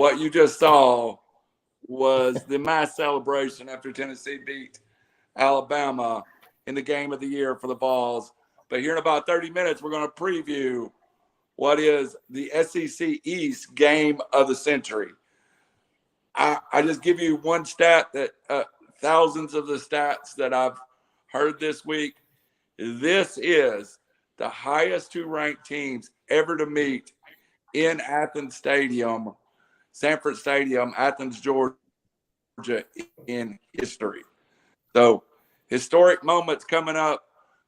what you just saw was the mass celebration after Tennessee beat Alabama in the game of the year for the Vols. But here in about 30 minutes, we're going to preview what is the SEC East game of the century. I just give you one stat that thousands of the stats that I've heard this week. This is the highest two ranked teams ever to meet in Athens Stadium, Sanford Stadium, Athens, Georgia, in history. So historic moments coming up.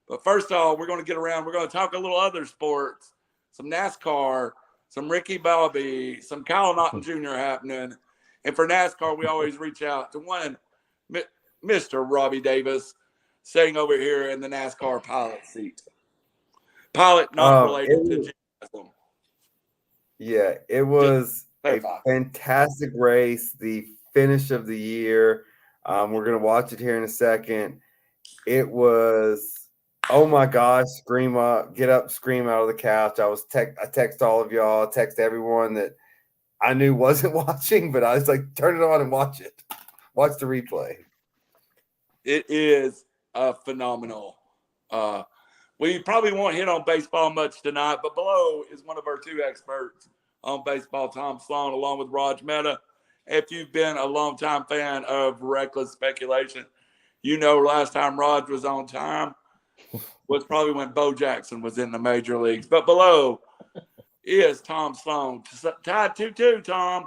But first of all, we're going to get around. We're going to talk a little other sports, some NASCAR, some Ricky Bobby, some Kyle Naughton Jr. happening. And for NASCAR, we always reach out to one Mr. Robbie Davis sitting over here in the NASCAR pilot seat. Pilot not related to Jim Haslam. Yeah, it was a fantastic race, the finish of the year. We're going to watch it here in a second. It was, oh my gosh, get up, scream out of the couch. I text all of y'all, text everyone that I knew wasn't watching, but I was like, turn it on and watch it. Watch the replay. It is phenomenal. We probably won't hit on baseball much tonight, but below is one of our two experts on baseball, Tom Sloan, along with Raj Mehta. If you've been a longtime fan of Reckless Speculation, you know last time Raj was on time was probably when Bo Jackson was in the major leagues. But below is Tom Sloan. Tied 2-2, Tom.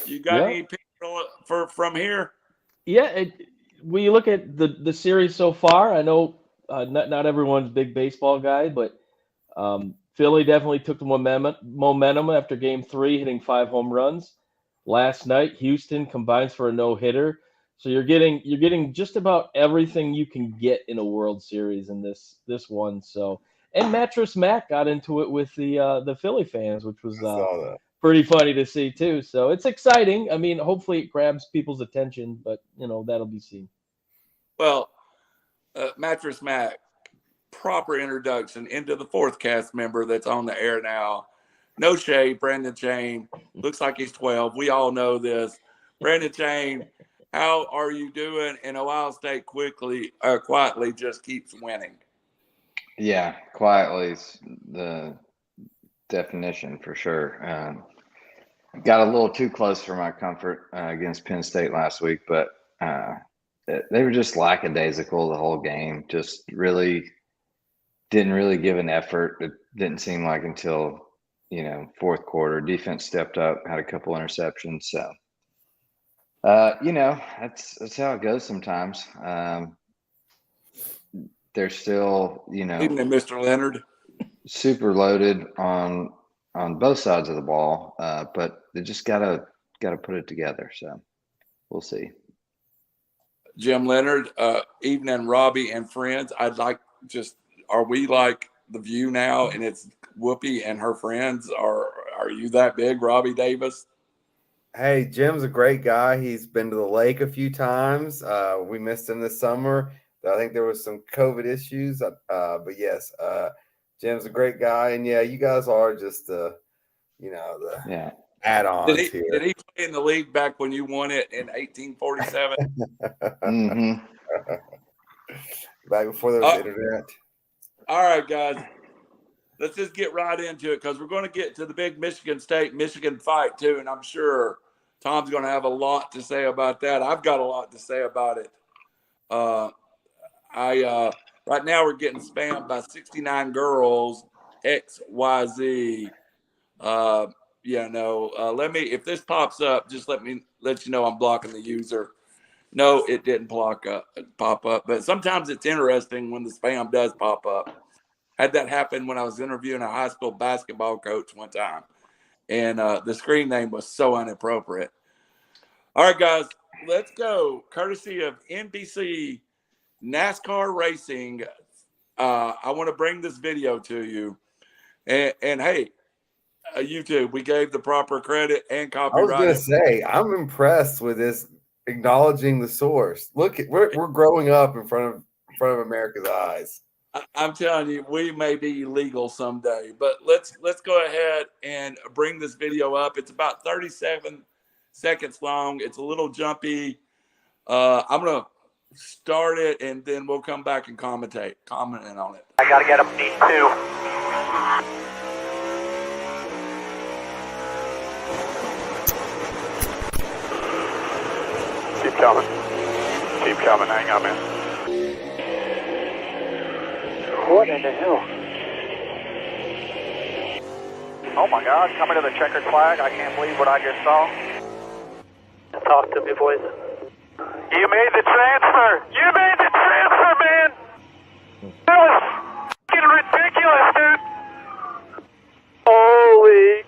You got any picks from here? Yeah, when you look at the series so far, I know not everyone's a big baseball guy, but Philly definitely took the momentum after Game 3, hitting 5 home runs. Last night, Houston combines for a no-hitter. So you're getting just about everything you can get in a World Series in this one. So, and Mattress Mac got into it with the Philly fans, which was pretty funny to see too. So it's exciting. I mean, hopefully it grabs people's attention, but that'll be seen. Well, Mattress Mac, proper introduction into the fourth cast member that's on the air now. No shade, Brandon Chain. Looks like he's 12. We all know this. Brandon Chain, how are you doing? And Ohio State quietly just keeps winning. Yeah, quietly is the definition for sure. Got a little too close for my comfort against Penn State last week, but they were just lackadaisical the whole game. Just didn't really give an effort. It didn't seem like until fourth quarter. Defense stepped up, had a couple interceptions. So, that's how it goes sometimes. They're still, Even Mr. Leonard, super loaded on both sides of the ball, but they just gotta put it together. So we'll see. Jim Leonard, evening, Robbie and friends. Are we like The View now, and it's Whoopi and her friends? Are you that big, Robbie Davis? Hey, Jim's a great guy. He's been to the lake a few times. We missed him this summer. I think there was some COVID issues, but yes, Jim's a great guy. And yeah, you guys are just the add-ons here. Did he play in the league back when you won it in 1847? Mm-hmm. Back before there was internet. All right, guys. Let's just get right into it because we're going to get to the big Michigan State-Michigan fight too, and I'm sure Tom's going to have a lot to say about that. I've got a lot to say about it. Right now we're getting spammed by 69 girls, XYZ. If this pops up, just let you know I'm blocking the user. No, it didn't pop up, but sometimes it's interesting when the spam does pop up. Had that happen when I was interviewing a high school basketball coach one time, and the screen name was so inappropriate. All right, guys, let's go. Courtesy of NBC NASCAR Racing, I want to bring this video to you. And hey, YouTube, we gave the proper credit and copyright. I was going to say, I'm impressed with this, acknowledging the source. Look, we're growing up in front of America's eyes. I'm telling you, we may be legal someday, but let's go ahead and bring this video up. It's about 37 seconds long. It's a little jumpy. I'm going to start it, and then we'll come back and comment on it. I got to get him. Need 2. Keep coming. Keep coming. Hang on, man. What in the hell? Oh my God, coming to the checkered flag. I can't believe what I just saw. Talk to me, boys. You made the transfer. You made the transfer, man. That was fucking ridiculous, dude. Holy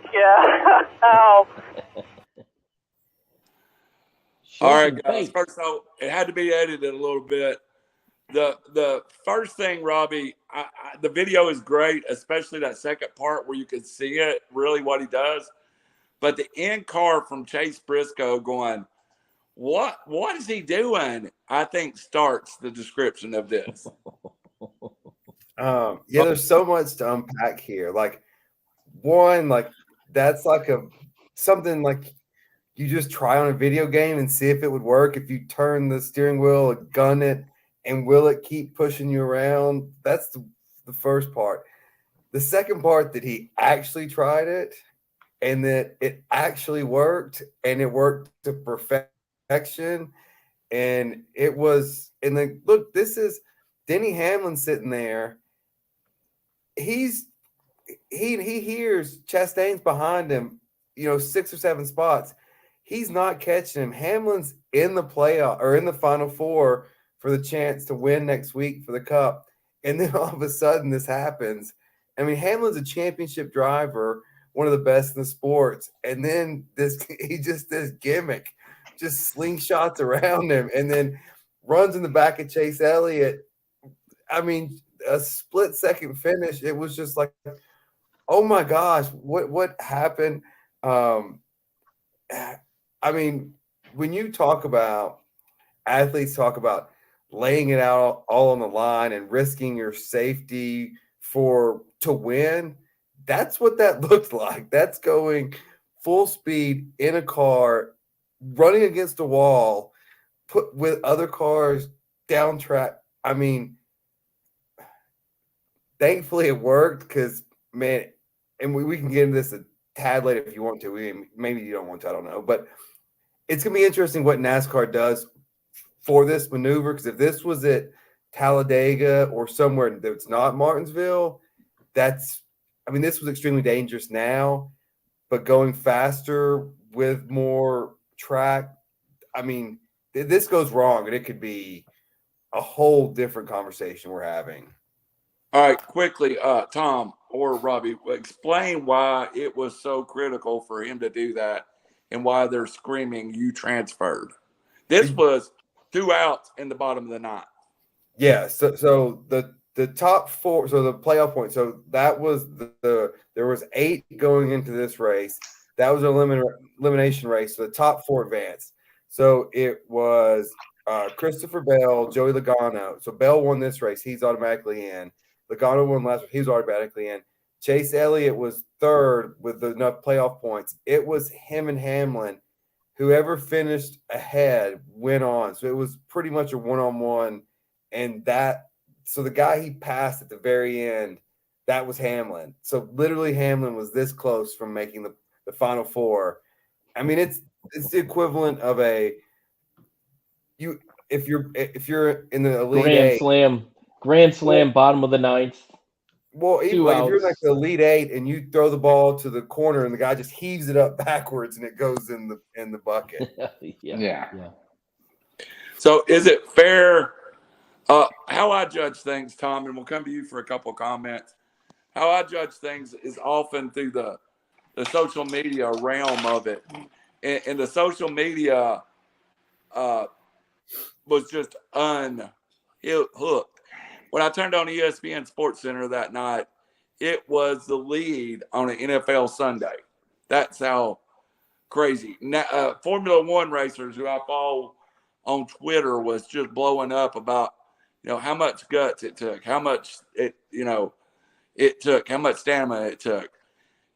cow. All right, guys. First, so it had to be edited a little bit. The first thing, Robbie, the video is great, especially that second part where you can see it, really what he does. But the end card from Chase Briscoe going, what is he doing? I think starts the description of this. Yeah, there's so much to unpack here. Like, one, like that's like something like you just try on a video game and see if it would work. If you turn the steering wheel, gun it, and will it keep pushing you around? That's the first part. The second part, that he actually tried it and that it actually worked, and it worked to perfection. And it was, and then look, this is Denny Hamlin sitting there. He hears Chastain's behind him, 6 or 7 spots. He's not catching him. Hamlin's in the playoff or in the Final Four for the chance to win next week for the Cup. And then all of a sudden this happens. I mean, Hamlin's a championship driver, one of the best in the sports. And then this gimmick, just slingshots around him and then runs in the back of Chase Elliott. I mean, a split-second finish. It was just like, oh my gosh, what happened? I mean, when you talk about athletes talk about laying it out all on the line and risking your safety to win, that's what that looked like. That's going full speed in a car, running against a wall, put with other cars down track. I mean, thankfully it worked because, man, and we can get into this a tad later if you want to. Maybe you don't want to, I don't know. But it's going to be interesting what NASCAR does for this maneuver, because if this was at Talladega or somewhere that's not Martinsville, this was extremely dangerous now. But going faster with more track, I mean, this goes wrong, and it could be a whole different conversation we're having. All right, quickly, Tom or Robbie, explain why it was so critical for him to do that and why they're screaming, you transferred. This was 2 outs in the bottom of the 9th. Yeah, so the top 4, so the playoff point, so that was there was 8 going into this race. That was an elimination race, so the top 4 advanced. So it was Christopher Bell, Joey Logano. So Bell won this race. He's automatically in. Logano won last week. He was automatically in. Chase Elliott was 3rd with enough playoff points. It was him and Hamlin. Whoever finished ahead went on. So it was pretty much a one-on-one. And so the guy he passed at the very end, that was Hamlin. So literally Hamlin was this close from making the Final Four. I mean, it's the equivalent of if you're in the Elite Grand Slam, bottom of the 9th. Well, even like if you're like the Elite 8 and you throw the ball to the corner and the guy just heaves it up backwards and it goes in the bucket. Yeah. So is it fair? How I judge things, Tom, and we'll come to you for a couple of comments. How I judge things is often through the social media realm of it. And the social media was just unhooked. When I turned on ESPN Sports Center that night, it was the lead on an NFL Sunday. That's how crazy. Now, Formula One racers who I follow on Twitter was just blowing up about, how much guts it took, how much it took, how much stamina it took.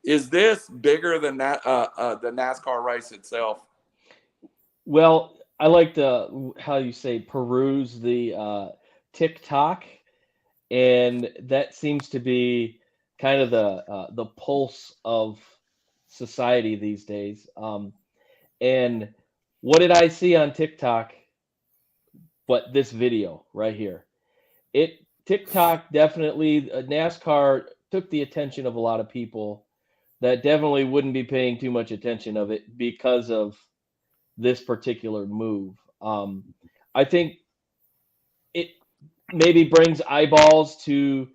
Is this bigger than that, the NASCAR race itself? Well, I like to how you say peruse the TikTok, and that seems to be kind of the pulse of society these days. And what did I see on TikTok? But this video right here, it TikTok definitely NASCAR took the attention of a lot of people that definitely wouldn't be paying too much attention of it because of this particular move. I think it maybe brings eyeballs to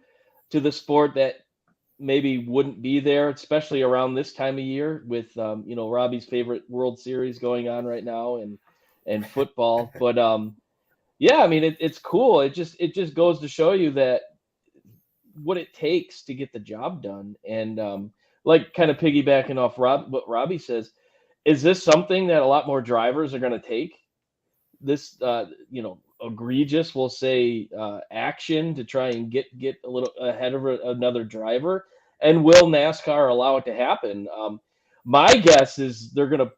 the sport that maybe wouldn't be there, especially around this time of year with Robbie's favorite World Series going on right now and football. But yeah, I mean it's cool. It just goes to show you that what it takes to get the job done. And like kind of piggybacking off what Robbie says, is this something that a lot more drivers are going to take? This egregious, we'll say, action to try and get a little ahead of another driver, and will NASCAR allow it to happen? My guess is they're going to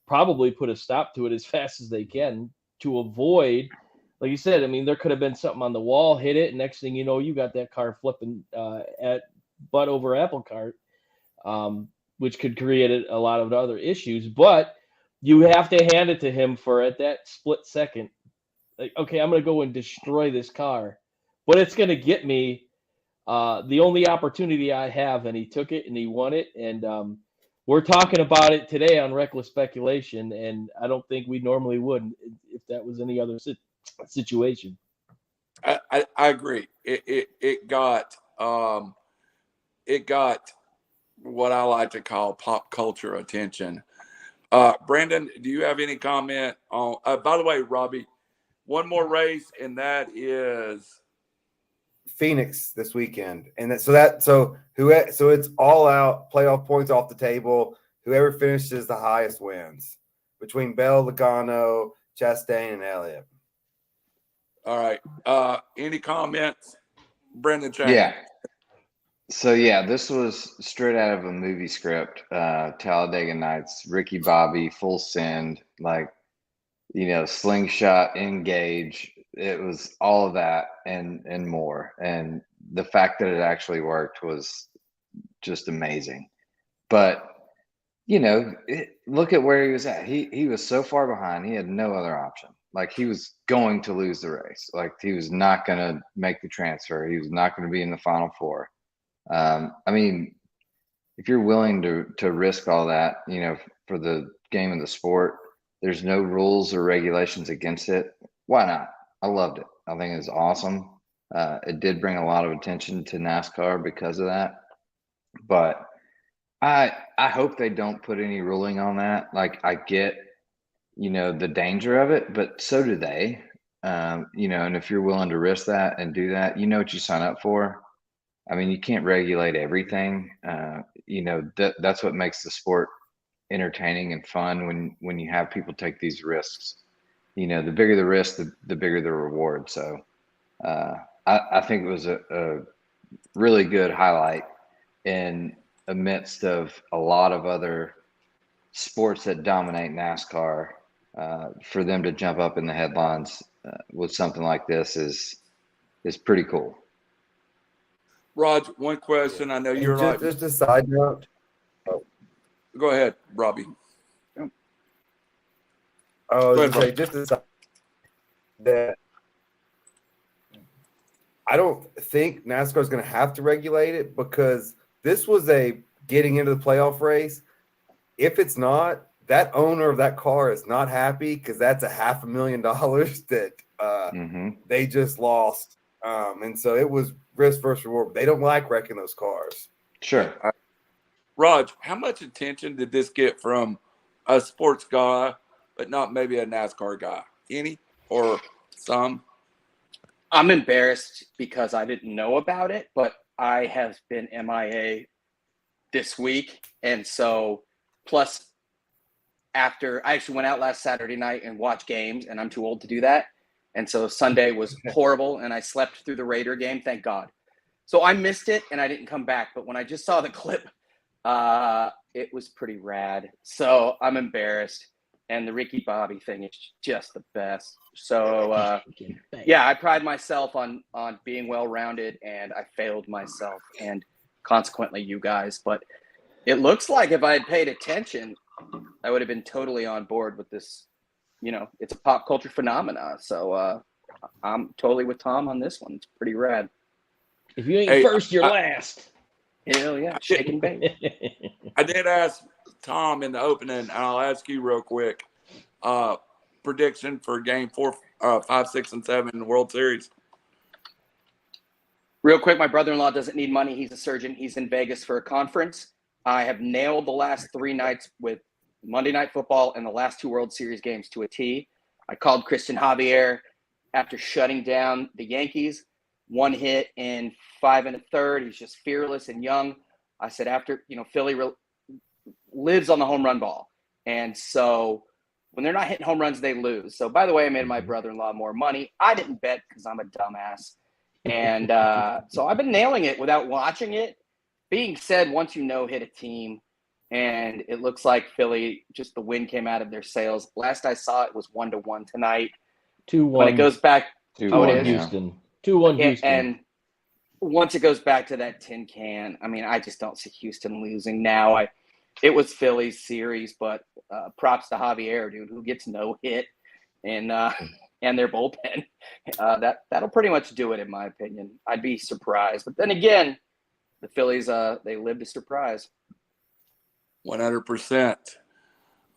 probably put a stop to it as fast as they can to avoid, like you said, I mean, there could have been something on the wall, hit it, and next thing you know, you got that car flipping at butt over apple cart, which could create a lot of other issues. But you have to hand it to him for at that split second, like, okay, I'm going to go and destroy this car, but it's going to get me the only opportunity I have, and he took it and he won it. And we're talking about it today on Reckless Speculation, and I don't think we normally would if that was any other situation. I agree. It got what I like to call pop culture attention. Brandon, do you have any comment on? By the way, Robbie, one more race, and that is Phoenix this weekend, and so it's all out, playoff points off the table. Whoever finishes the highest wins between Bell, Logano, Chastain, and Elliott. All right. Any comments, Brendan? Yeah. So yeah, this was straight out of a movie script. Talladega Nights, Ricky Bobby, full send, like, slingshot, engage. It was all of that and more. And the fact that it actually worked was just amazing. But look at where he was at. He was so far behind. He had no other option. Like, he was going to lose the race. Like, he was not going to make the transfer. He was not going to be in the Final Four. I mean, if you're willing to risk all that, for the game of the sport, there's no rules or regulations against it. Why not? I loved it. I think it was awesome. It did bring a lot of attention to NASCAR because of that. But I hope they don't put any ruling on that. Like, I get, the danger of it, but so do they. And if you're willing to risk that and do that, you know what you sign up for. I mean, you can't regulate everything. That's what makes the sport entertaining and fun when you have people take these risks. The bigger the risk, the bigger the reward. So I think it was a really good highlight in the midst of a lot of other sports that dominate NASCAR. For them to jump up in the headlines with something like this is pretty cool. Raj, one question. I know you're just a side note. Oh. Go ahead, Robbie. Just a side that I don't think NASCAR is going to have to regulate it, because this was a getting into the playoff race. If it's not, that owner of that car is not happy, because that's $500,000 that they just lost. And so it was risk versus reward. They don't like wrecking those cars. Sure. Raj, how much attention did this get from a sports guy, but not maybe a NASCAR guy? Any or some? I'm embarrassed because I didn't know about it, but I have been MIA this week. And so, plus, after I actually went out last Saturday night and watched games, and I'm too old to do that. And so Sunday was horrible, and I slept through the Raider game, thank God. So I missed it, and I didn't come back. But when I just saw the clip, it was pretty rad. So I'm embarrassed. and the Ricky Bobby thing is just the best. So yeah, I pride myself on being well-rounded, and I failed myself and consequently you guys. But it looks like if I had paid attention, I would have been totally on board with this. You know, it's a pop culture phenomena. So I'm totally with Tom on this one. It's pretty rad. If you ain't first, you're last. Hell yeah, shake and bake. I did ask Tom in the opening, and I'll ask you real quick. Prediction for game 4, 5, 6, and 7 in the World Series. Real quick, my brother-in-law doesn't need money. He's a surgeon. He's in Vegas for a conference. I have nailed the last 3 nights with Monday Night Football and the last 2 World Series games to a T. I called Christian Javier after shutting down the Yankees. 1 hit in 5 1/3. He's just fearless and young. I said after, Philly lives on the home run ball. And so when they're not hitting home runs, they lose. So, by the way, I made my brother-in-law more money. I didn't bet because I'm a dumbass. And so I've been nailing it without watching it. Being said, once hit a team, and it looks like Philly, just the wind came out of their sails. Last I saw it was 1-1 tonight. 2-1. When it goes back, 2-1 Houston. 2-1 Houston. And once it goes back to that tin can, I mean, I just don't see Houston losing now. It was Philly's series, but props to Javier, dude, who gets no hit and their bullpen. That'll pretty much do it, in my opinion. I'd be surprised. But then again, the Phillies, they live to surprise. 100%.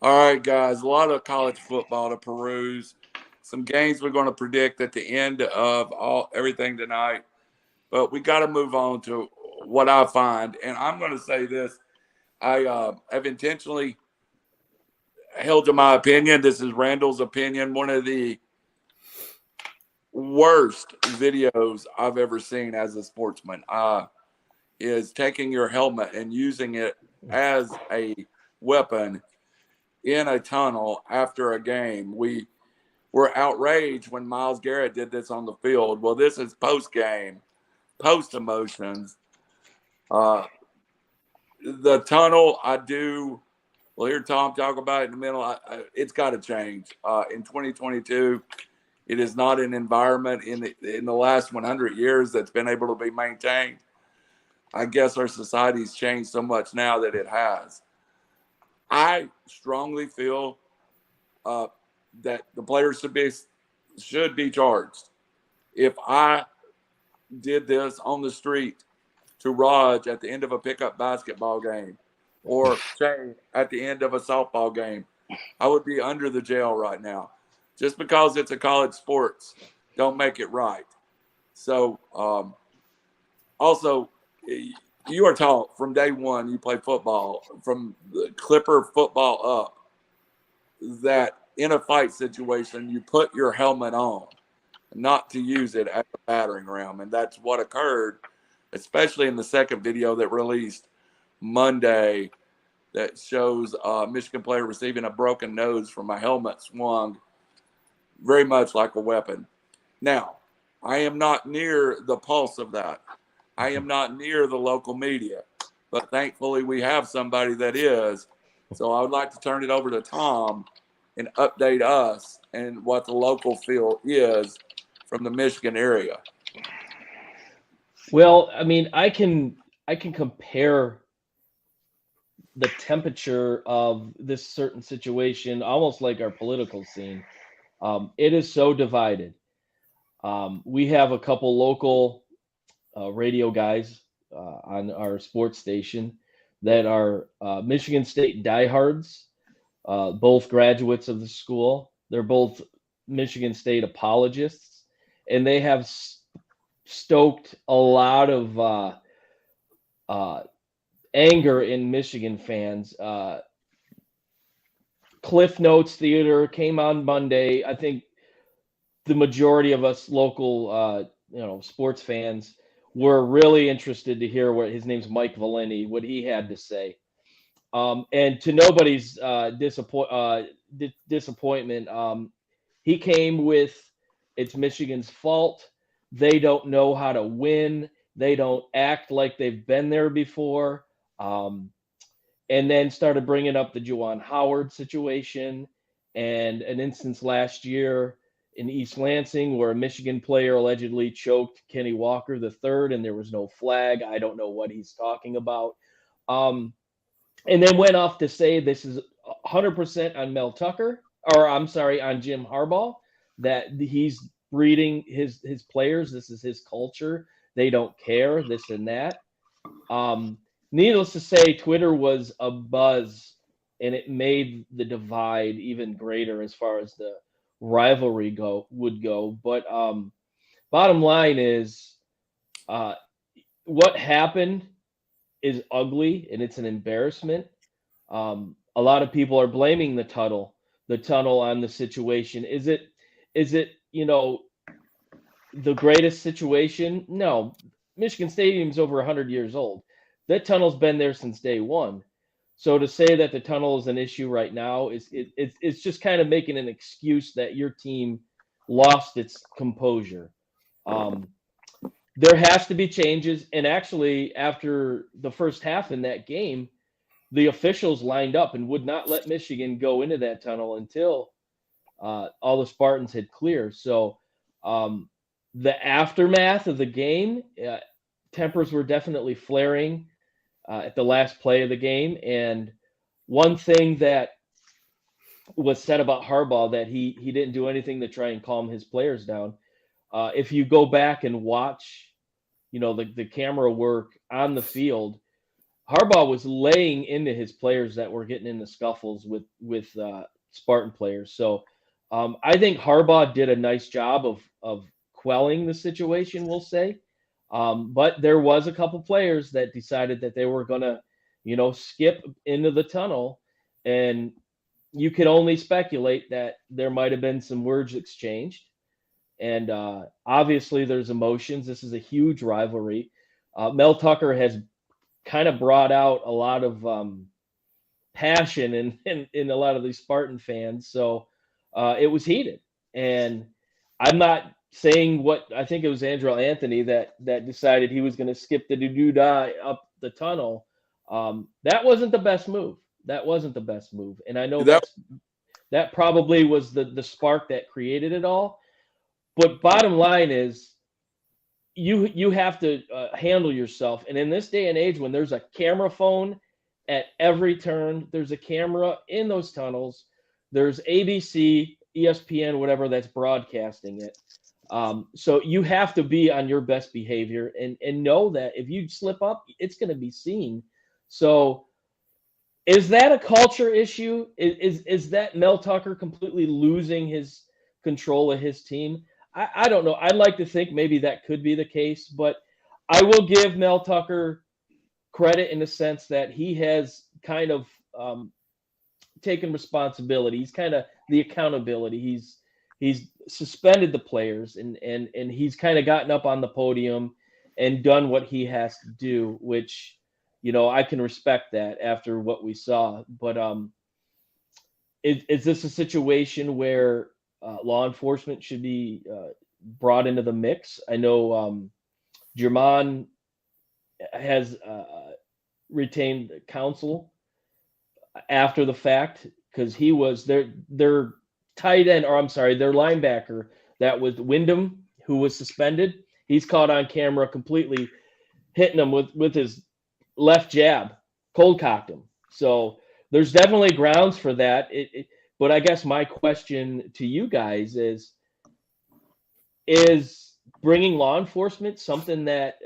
All right, guys, a lot of college football to peruse. Some games we're going to predict at the end of everything tonight. But we got to move on to what I find. And I'm going to say this. I have intentionally held to my opinion. This is Randall's opinion. One of the worst videos I've ever seen as a sportsman is taking your helmet and using it as a weapon in a tunnel after a game. We were outraged when Myles Garrett did this on the field. Well, this is post-game, post-emotions. The tunnel, we'll hear Tom talk about it in a minute. It's got to change. In 2022, it is not an environment in the last 100 years that's been able to be maintained. I guess our society's changed so much now that it has. I strongly feel that the players should be charged. If I did this on the street to Raj at the end of a pickup basketball game or Shay at the end of a softball game, I would be under the jail right now. Just because it's a college sports, don't make it right. So, also, you are taught from day one, you play football, from the Clipper football up, that in a fight situation, you put your helmet on, not to use it as a battering ram. And that's what occurred, especially in the second video that released Monday that shows a Michigan player receiving a broken nose from a helmet swung very much like a weapon. Now, I am not near the pulse of that. I am not near the local media, but thankfully we have somebody that is. So I would like to turn it over to Tom and update us and what the local feel is from the Michigan area. Well, I mean, I can compare the temperature of this certain situation almost like our political scene. It is so divided. We have a couple local radio guys on our sports station that are Michigan State diehards, both graduates of the school. They're both Michigan State apologists, and they have stoked a lot of anger in Michigan fans. Cliff Notes Theater came on Monday. I think the majority of us local, sports fans were really interested to hear what his name's Mike Valeni, what he had to say. And to nobody's disappointment, he came with, it's Michigan's fault. They don't know how to win. They don't act like they've been there before. And then started bringing up the Juwan Howard situation and an instance last year in East Lansing where a Michigan player allegedly choked Kenny Walker III, and there was no flag. I don't know what he's talking about. And then went off to say this is 100% on Mel Tucker, or I'm sorry, on Jim Harbaugh, that he's breeding his players. This is his culture. They don't care, this and that. Needless to say, Twitter was abuzz, and it made the divide even greater as far as the rivalry would go. But bottom line is, what happened is ugly, and it's an embarrassment. A lot of people are blaming the tunnel on the situation. Is it the greatest situation? No. Michigan Stadium's over 100 years old. That tunnel's been there since day one. So to say that the tunnel is an issue right now it's just kind of making an excuse that your team lost its composure. There has to be changes. And actually, after the first half in that game, the officials lined up and would not let Michigan go into that tunnel until all the Spartans had cleared. So the aftermath of the game, tempers were definitely flaring at the last play of the game. And one thing that was said about Harbaugh, that he didn't do anything to try and calm his players down. If you go back and watch, the camera work on the field, Harbaugh was laying into his players that were getting into scuffles with Spartan players. So I think Harbaugh did a nice job of quelling the situation, we'll say. But there was a couple players that decided that they were going to, skip into the tunnel. And you could only speculate that there might have been some words exchanged. And obviously there's emotions. This is a huge rivalry. Mel Tucker has kind of brought out a lot of passion in a lot of these Spartan fans. So it was heated. And I'm not saying what I think it was Andrew Anthony that decided he was going to skip the doo-dah up the tunnel. That wasn't the best move. And I know that probably was the spark that created it all. But bottom line is you have to handle yourself. And in this day and age, when there's a camera phone at every turn, there's a camera in those tunnels, there's ABC, ESPN, whatever that's broadcasting it. So you have to be on your best behavior and know that if you slip up, it's going to be seen. So is that a culture issue? Is that Mel Tucker completely losing his control of his team? I don't know. I'd like to think maybe that could be the case, but I will give Mel Tucker credit in the sense that he has kind of taken responsibility. He's kind of the accountability. He's suspended the players and he's kind of gotten up on the podium and done what he has to do, which, I can respect that after what we saw. But is this a situation where law enforcement should be brought into the mix? I know Jermon has retained counsel after the fact because he was their tight end, or I'm sorry, their linebacker that was Wyndham, who was suspended. He's caught on camera completely hitting him with his left jab, cold cocked him. So there's definitely grounds for that. But I guess my question to you guys is bringing law enforcement something that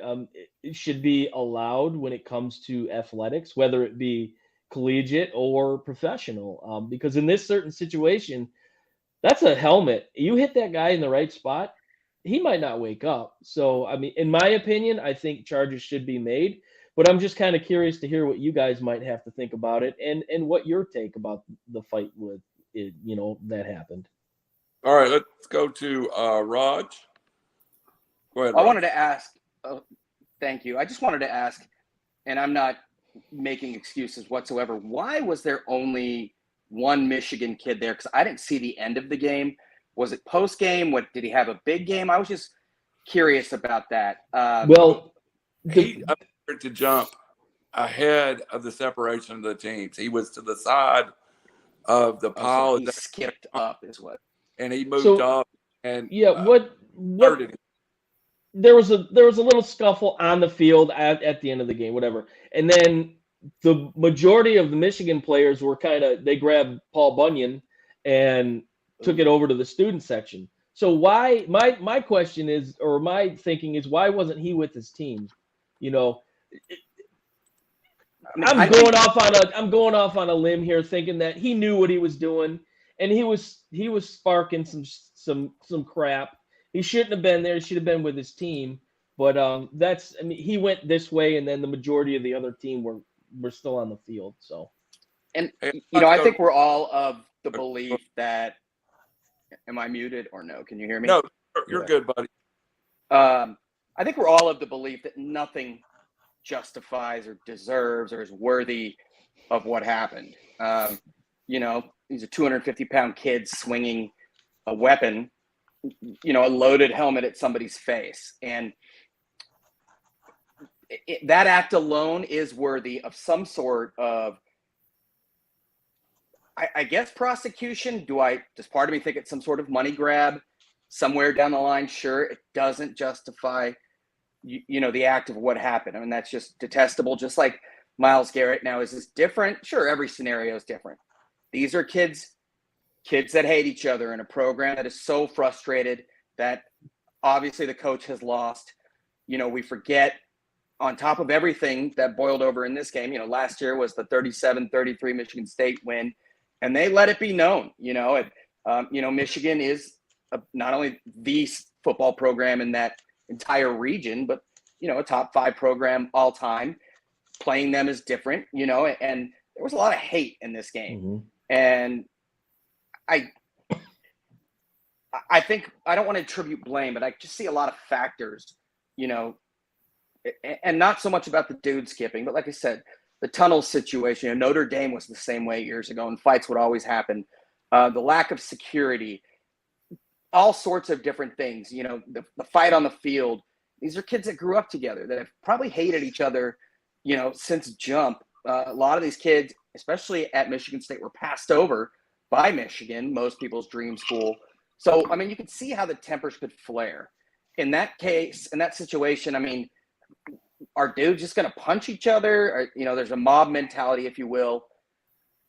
should be allowed when it comes to athletics, whether it be collegiate or professional? Because in this certain situation, that's a helmet. You hit that guy in the right spot, he might not wake up. So, I mean, in my opinion, I think charges should be made. But I'm just kind of curious to hear what you guys might have to think about it and what your take about the fight with it, that happened. All right, let's go to Raj. Go ahead, Raj. I wanted to ask, thank you. I just wanted to ask, and I'm not making excuses whatsoever, why was there only one Michigan kid there? Because I didn't see the end of the game. Was it post-game? Did he have a big game? I was just curious about that. He appeared to jump ahead of the separation of the teams. He was to the side of the pile. So he skipped up is what. And he moved up. And what there was a little scuffle on the field at the end of the game, whatever. And then the majority of the Michigan players were they grabbed Paul Bunyan and took it over to the student section. So why my question is, or my thinking is, why wasn't he with his team? I'm going off on a limb here, thinking that he knew what he was doing, and he was sparking some crap. He shouldn't have been there. He should have been with his team. But he went this way, and then the majority of the other team were still on the field. So, and I think we're all of the belief that. Am I muted or no? Can you hear me? No, you're good, buddy. I think we're all of the belief that nothing justifies or deserves or is worthy of what happened. These are 250-pound kids swinging a weapon, a loaded helmet at somebody's face. And that act alone is worthy of some sort of, I guess, prosecution. Does part of me think it's some sort of money grab somewhere down the line? Sure. It doesn't justify, the act of what happened. I mean, that's just detestable. Just like Myles Garrett. Now, is this different? Sure. Every scenario is different. These are kids that hate each other in a program that is so frustrated that obviously the coach has lost. We forget, on top of everything that boiled over in this game, last year was the 37-33 Michigan State win. And they let it be known, Michigan is not only the football program in that entire region, but, a top 5 program all time. Playing them is different, and there was a lot of hate in this game. Mm-hmm. And I think, I don't want to attribute blame, but I just see a lot of factors, and not so much about the dude skipping, but like I said, the tunnel situation. Notre Dame was the same way years ago, and fights would always happen. The lack of security, all sorts of different things. The fight on the field. These are kids that grew up together that have probably hated each other, since jump. A lot of these kids, especially at Michigan State, were passed over by Michigan, most people's dream school. So, I mean, you can see how the tempers could flare. In that case, in that situation, I mean, are dudes just going to punch each other? Or, there's a mob mentality, if you will.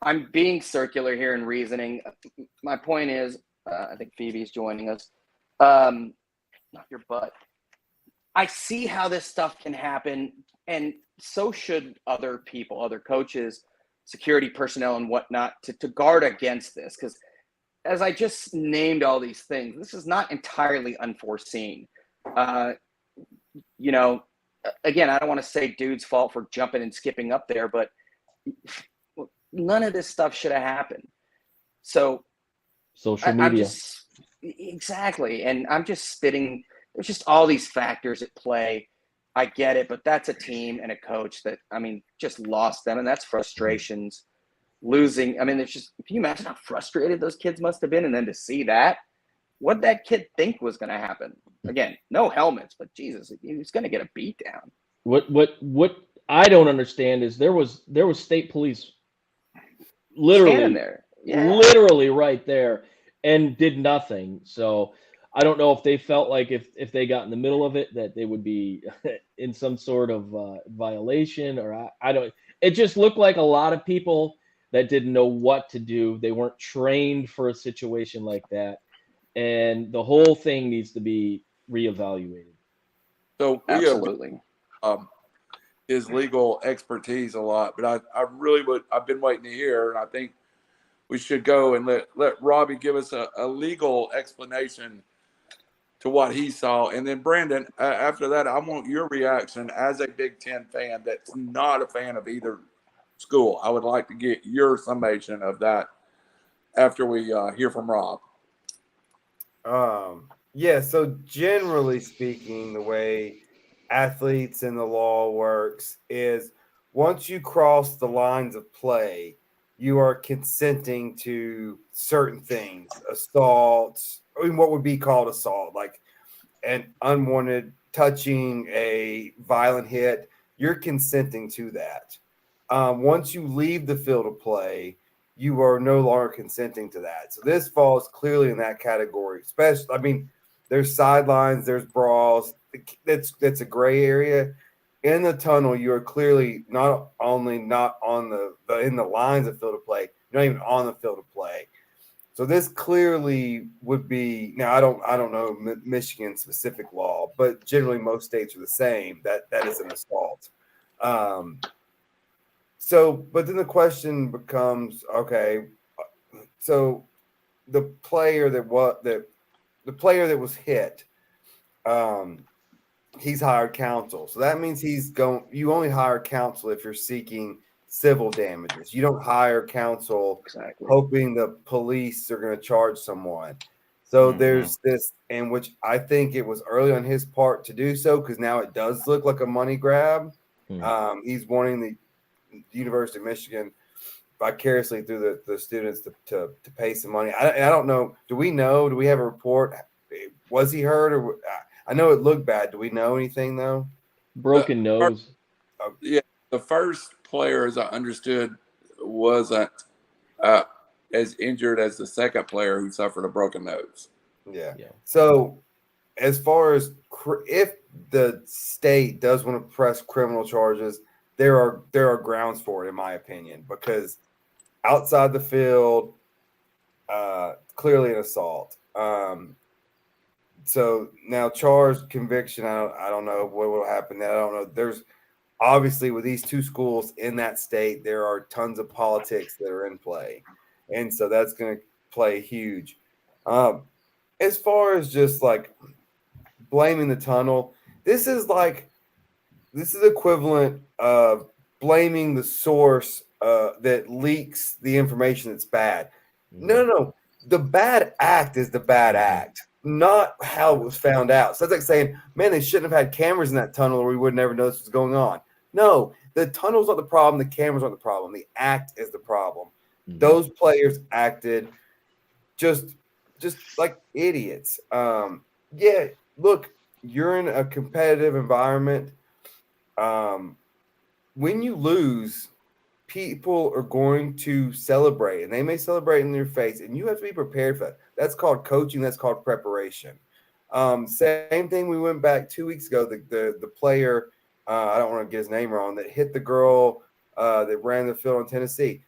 I'm being circular here in reasoning. My point is, I think Phoebe's joining us. Not your butt. I see how this stuff can happen, and so should other people, other coaches, security personnel, and whatnot, to guard against this. Because as I just named all these things, this is not entirely unforeseen. Again, I don't want to say dude's fault for jumping and skipping up there, but none of this stuff should have happened. So social media. Exactly. And I'm just spitting. There's just all these factors at play. I get it, but that's a team and a coach that, I mean, just lost them. And that's frustrations, losing. I mean, it's just, can you imagine how frustrated those kids must have been? And then to see that, what'd that kid think was going to happen? Again, no helmets, but Jesus, he was going to get a beat down. What I don't understand is there was state police literally there. Literally right there, and did nothing. So I don't know if they felt like if they got in the middle of it that they would be in some sort of violation, or I don't. It just looked like a lot of people that didn't know what to do. They weren't trained for a situation like that, and the whole thing needs to be reevaluated. So absolutely. His legal expertise a lot, but I've been waiting to hear, and I think we should go and let Robbie give us a legal explanation to what he saw. And then Brandon, after that, I want your reaction as a Big Ten fan that's not a fan of either school. I would like to get your summation of that after we hear from Rob. Yeah, so generally speaking, the way athletes and the law works is once you cross the lines of play, you are consenting to certain things, assaults, I mean, what would be called assault, like an unwanted touching, a violent hit. You're consenting to that. Once you leave the field of play, you are no longer consenting to that. So this falls clearly in that category. Especially, I mean, there's sidelines, there's brawls. That's a gray area. In the tunnel, you are clearly not only not on the in the lines of field of play, you're not even on the field of play. So this clearly would be, now I don't know Michigan specific law, but generally most states are the same. That is an assault. So, but then the question becomes, okay, so the player that was hit, he's hired counsel. So that means you only hire counsel if you're seeking civil damages. You don't hire counsel hoping the police are going to charge someone. So there's this, and which I think it was early on his part to do so, because now it does look like a money grab. He's wanting the University of Michigan vicariously through the students to pay some money. I don't know. Do we know? Do we have a report? Was he hurt? Or I know it looked bad. Do we know anything though? Broken nose. Yeah, the first player, as I understood, wasn't as injured as the second player who suffered a broken nose. Yeah. So as far as if the state does want to press criminal charges, there are grounds for it, in my opinion, because outside the field, clearly an assault. So now charged, conviction, I don't know what will happen. I don't know. There's obviously, with these two schools in that state, there are tons of politics that are in play, and so that's going to play huge. As far as just like blaming the tunnel, this is equivalent of blaming the source that leaks the information that's bad. No. The bad act is the bad act, not how it was found out. So that's like saying, man, they shouldn't have had cameras in that tunnel or we would never know this was going on. No, the tunnel's not the problem. The cameras aren't the problem. The act is the problem. Those players acted just like idiots. Yeah, look, you're in a competitive environment. When you lose, people are going to celebrate, and they may celebrate in your face, and you have to be prepared for that. That's called coaching. That's called preparation. Same thing. We went back 2 weeks ago. The player, I don't want to get his name wrong, that hit the girl that ran the field in Tennessee.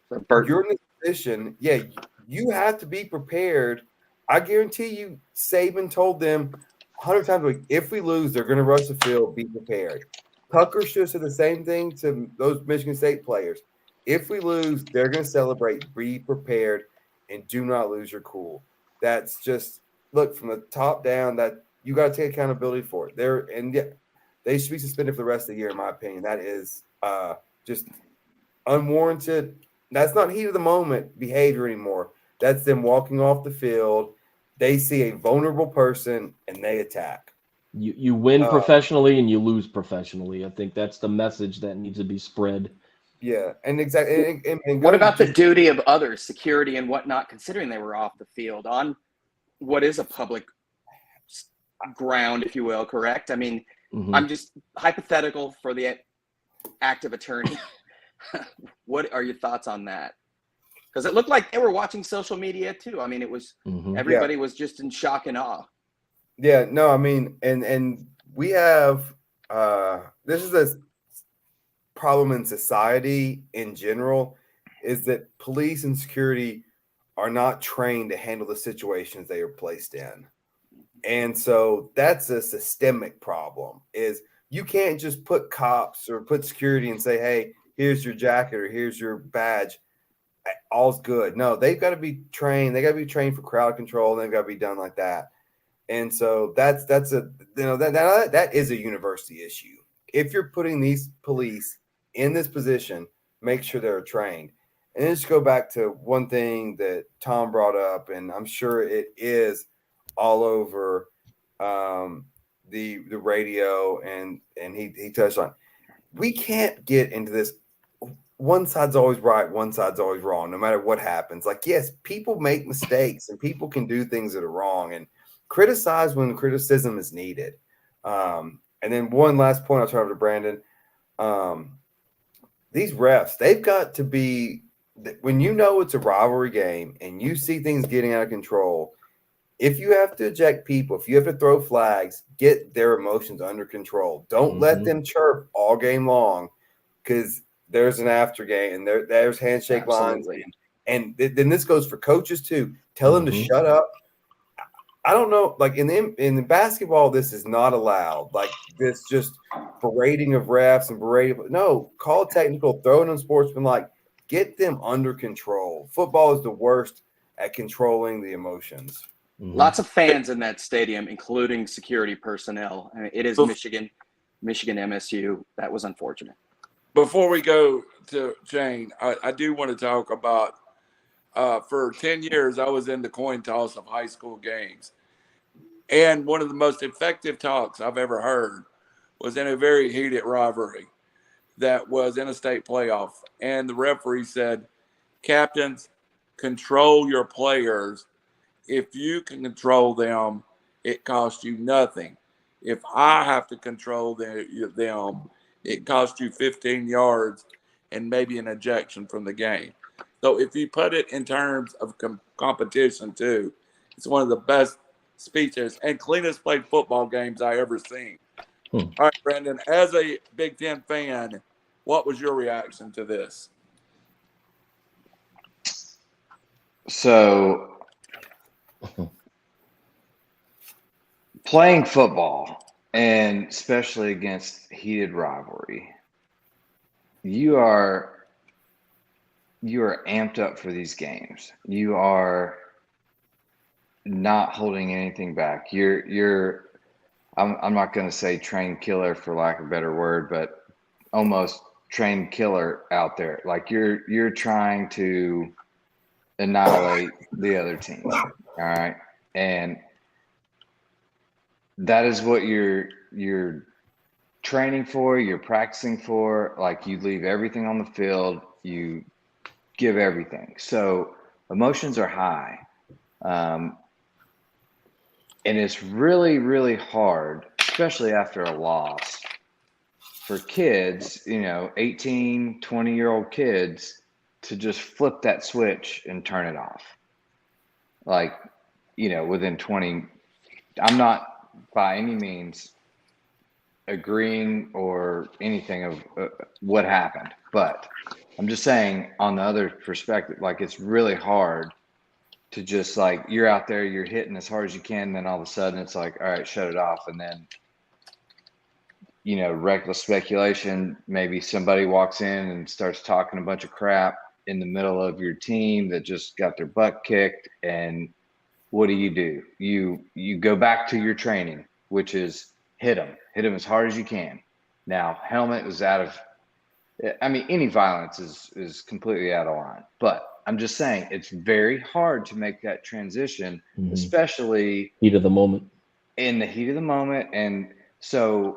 You're in this position. Yeah, you have to be prepared. I guarantee you, Saban told them 100 times a week, if we lose, they're going to rush the field. Be prepared. Tucker should have said the same thing to those Michigan State players. If we lose, they're going to celebrate. Be prepared and do not lose your cool. That's just, look, from the top down, that you got to take accountability for it. They should be suspended for the rest of the year, in my opinion. That is just unwarranted. That's not heat of the moment behavior anymore. That's them walking off the field. They see a vulnerable person and they attack. You win professionally and you lose professionally. I think that's the message that needs to be spread. Yeah, and exactly. And what about the duty of others, security and whatnot, considering they were off the field on what is a public ground, if you will, correct? I mean, I'm just hypothetical for the active attorney. What are your thoughts on that? Because it looked like they were watching social media too. I mean, it was everybody was just in shock and awe. Yeah, no, I mean, and we have this is a problem in society in general, is that police and security are not trained to handle the situations they are placed in. And so that's a systemic problem, is you can't just put cops or put security and say, hey, here's your jacket or here's your badge. All's good. No, they've got to be trained. They got to be trained for crowd control. And they've got to be done like that. And so that is a university issue. If you're putting these police in this position, make sure they're trained. And then just go back to one thing that Tom brought up, and I'm sure it is all over the radio, and he touched on. We can't get into this. One side's always right, one side's always wrong, no matter what happens. Like, yes, people make mistakes, and people can do things that are wrong, and criticize when criticism is needed. And then one last point, I'll turn over to Brandon. These refs, they've got to be when you know it's a rivalry game and you see things getting out of control, if you have to eject people, if you have to throw flags, get their emotions under control. Don't let them chirp all game long, because there's an after game and there's handshake lines. And then this goes for coaches too. Tell them to shut up. I don't know, like in the basketball, this is not allowed. Like this just berating of refs and berating. No, call technical, throw it on sportsmanlike, get them under control. Football is the worst at controlling the emotions. Lots of fans in that stadium, including security personnel. I mean, it is Michigan MSU. That was unfortunate. Before we go to Shane, I do want to talk about for 10 years, I was in the coin toss of high school games. And one of the most effective talks I've ever heard was in a very heated rivalry that was in a state playoff. And the referee said, captains, control your players. If you can control them, it costs you nothing. If I have to control them, it costs you 15 yards and maybe an ejection from the game. So if you put it in terms of competition too, it's one of the best speeches and cleanest played football games I ever seen. All right, Brendan, as a Big Ten fan, what was your reaction to this? So playing football, and especially against heated rivalry, you are amped up for these games. You are not holding anything back. I'm not going to say trained killer for lack of a better word, but almost trained killer out there. Like you're trying to annihilate the other team. All right. And that is what you're training for, you're practicing for. Like you leave everything on the field, you give everything. So emotions are high. And it's really, really hard, especially after a loss, for kids, 18, 20-year-old kids to just flip that switch and turn it off. Like, within 20, I'm not by any means agreeing or anything of what happened, but I'm just saying on the other perspective, like it's really hard to just like, you're out there, you're hitting as hard as you can, and then all of a sudden it's like, all right, shut it off. And then, reckless speculation, maybe somebody walks in and starts talking a bunch of crap in the middle of your team that just got their butt kicked. And what do? You go back to your training, which is hit them as hard as you can. Now, helmet is any violence is completely out of line, but I'm just saying it's very hard to make that transition, especially in the heat of the moment. And so,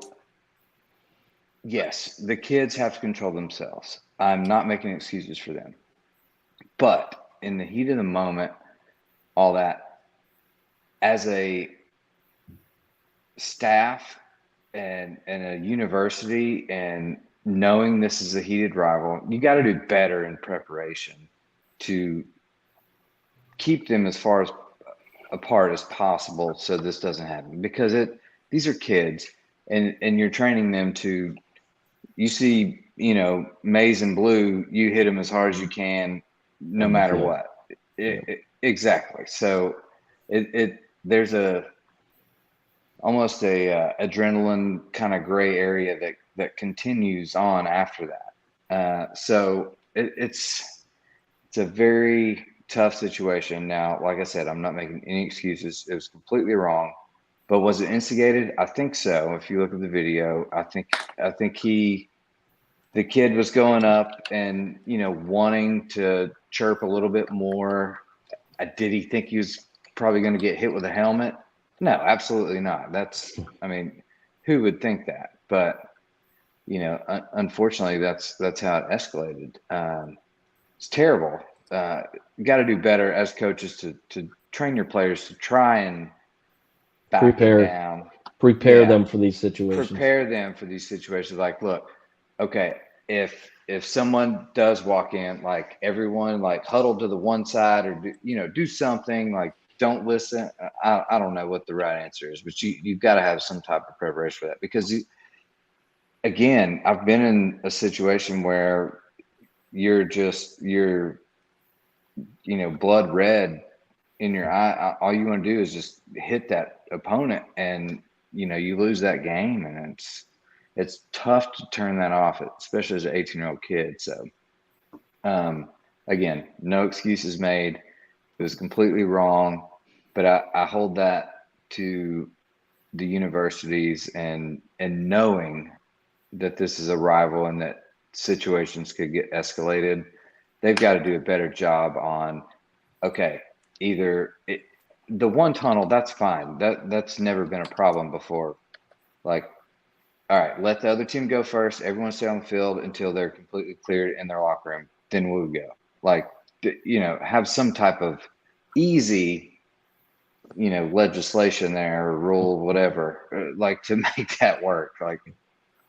yes, the kids have to control themselves. I'm not making excuses for them, but in the heat of the moment, all that, as a staff and a university, and knowing this is a heated rival, you got to do better in preparation to keep them as far as apart as possible so this doesn't happen, because these are kids and you're training them to, you see, maize and blue, you hit them as hard as you can, no matter what. Exactly. So there's almost a adrenaline kind of gray area that continues on after that. So it's a very tough situation. Now, like I said, I'm not making any excuses. It was completely wrong. But was it instigated? I think so. If you look at the video, I think the kid was going up and, wanting to chirp a little bit more. Did he think he was probably going to get hit with a helmet? No, absolutely not. Who would think that? But, unfortunately, that's how it escalated. It's terrible. You got to do better as coaches to train your players to try and prepare them for these situations. Prepare them for these situations. Like, look, okay, if someone does walk in, like everyone like huddle to the one side or do something, like don't listen. I don't know what the right answer is, but you've got to have some type of preparation for that, because again, I've been in a situation where you're blood red in your eye. All you want to do is just hit that opponent, and you lose that game, and it's tough to turn that off, especially as an 18-year-old kid. So again, no excuses made. It was completely wrong, but I hold that to the universities and knowing that this is a rival and that situations could get escalated. They've got to do a better job on, okay, either the one tunnel, that's fine. That's never been a problem before. Like, all right, let the other team go first. Everyone stay on the field until they're completely cleared in their locker room. Then we'll go. Like, have some type of easy, legislation there, or rule, whatever, like to make that work. Like,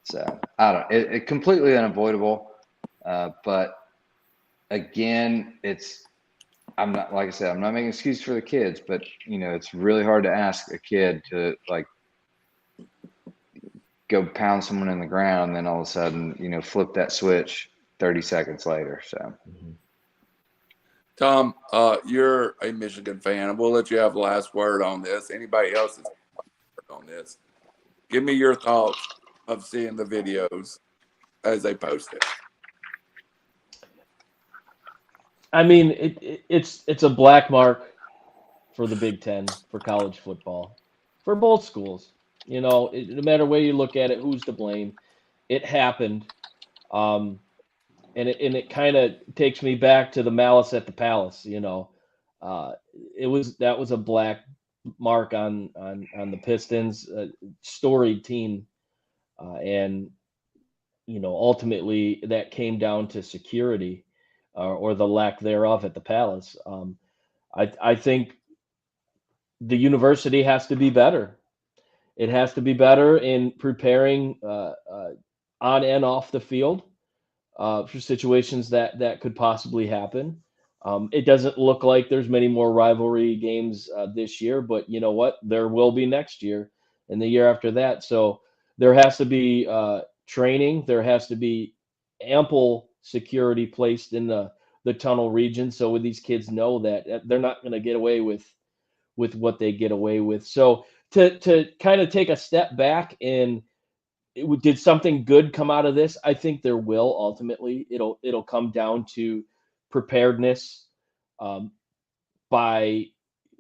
so I don't. It completely unavoidable. But again, I'm not, like I said, I'm not making excuses for the kids, but it's really hard to ask a kid to like go pound someone in the ground, and then all of a sudden, flip that switch 30 seconds later. So, Tom, you're a Michigan fan, and we'll let you have the last word on this. Anybody else is on this? Give me your thoughts of seeing the videos as they post it. I mean, it's a black mark for the Big Ten, for college football, for both schools. No matter where you look at it, who's to blame? It happened, and it kind of takes me back to the Malice at the Palace. That was a black mark on the Pistons, storied team, and ultimately that came down to security. Or the lack thereof at the Palace. I think the university has to be better. It has to be better in preparing on and off the field for situations that could possibly happen. It doesn't look like there's many more rivalry games this year, but you know what? There will be next year and the year after that. So there has to be training. There has to be ample security placed in the tunnel region, so these kids know that they're not going to get away with what they get away with. So to kind of take a step back, and did something good come out of this? I think there will. Ultimately, it'll come down to preparedness by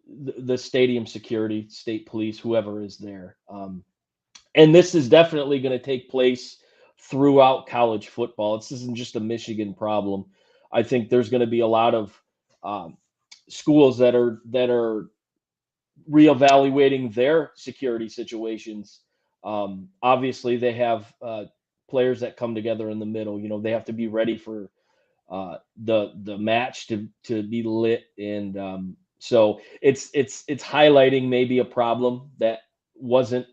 the stadium security, state police, whoever is there. And this is definitely going to take place throughout college football. This isn't just a Michigan problem. I think there's going to be a lot of schools that are reevaluating their security situations. Obviously, they have players that come together in the middle. They have to be ready for the match to be lit, and so it's highlighting maybe a problem that wasn't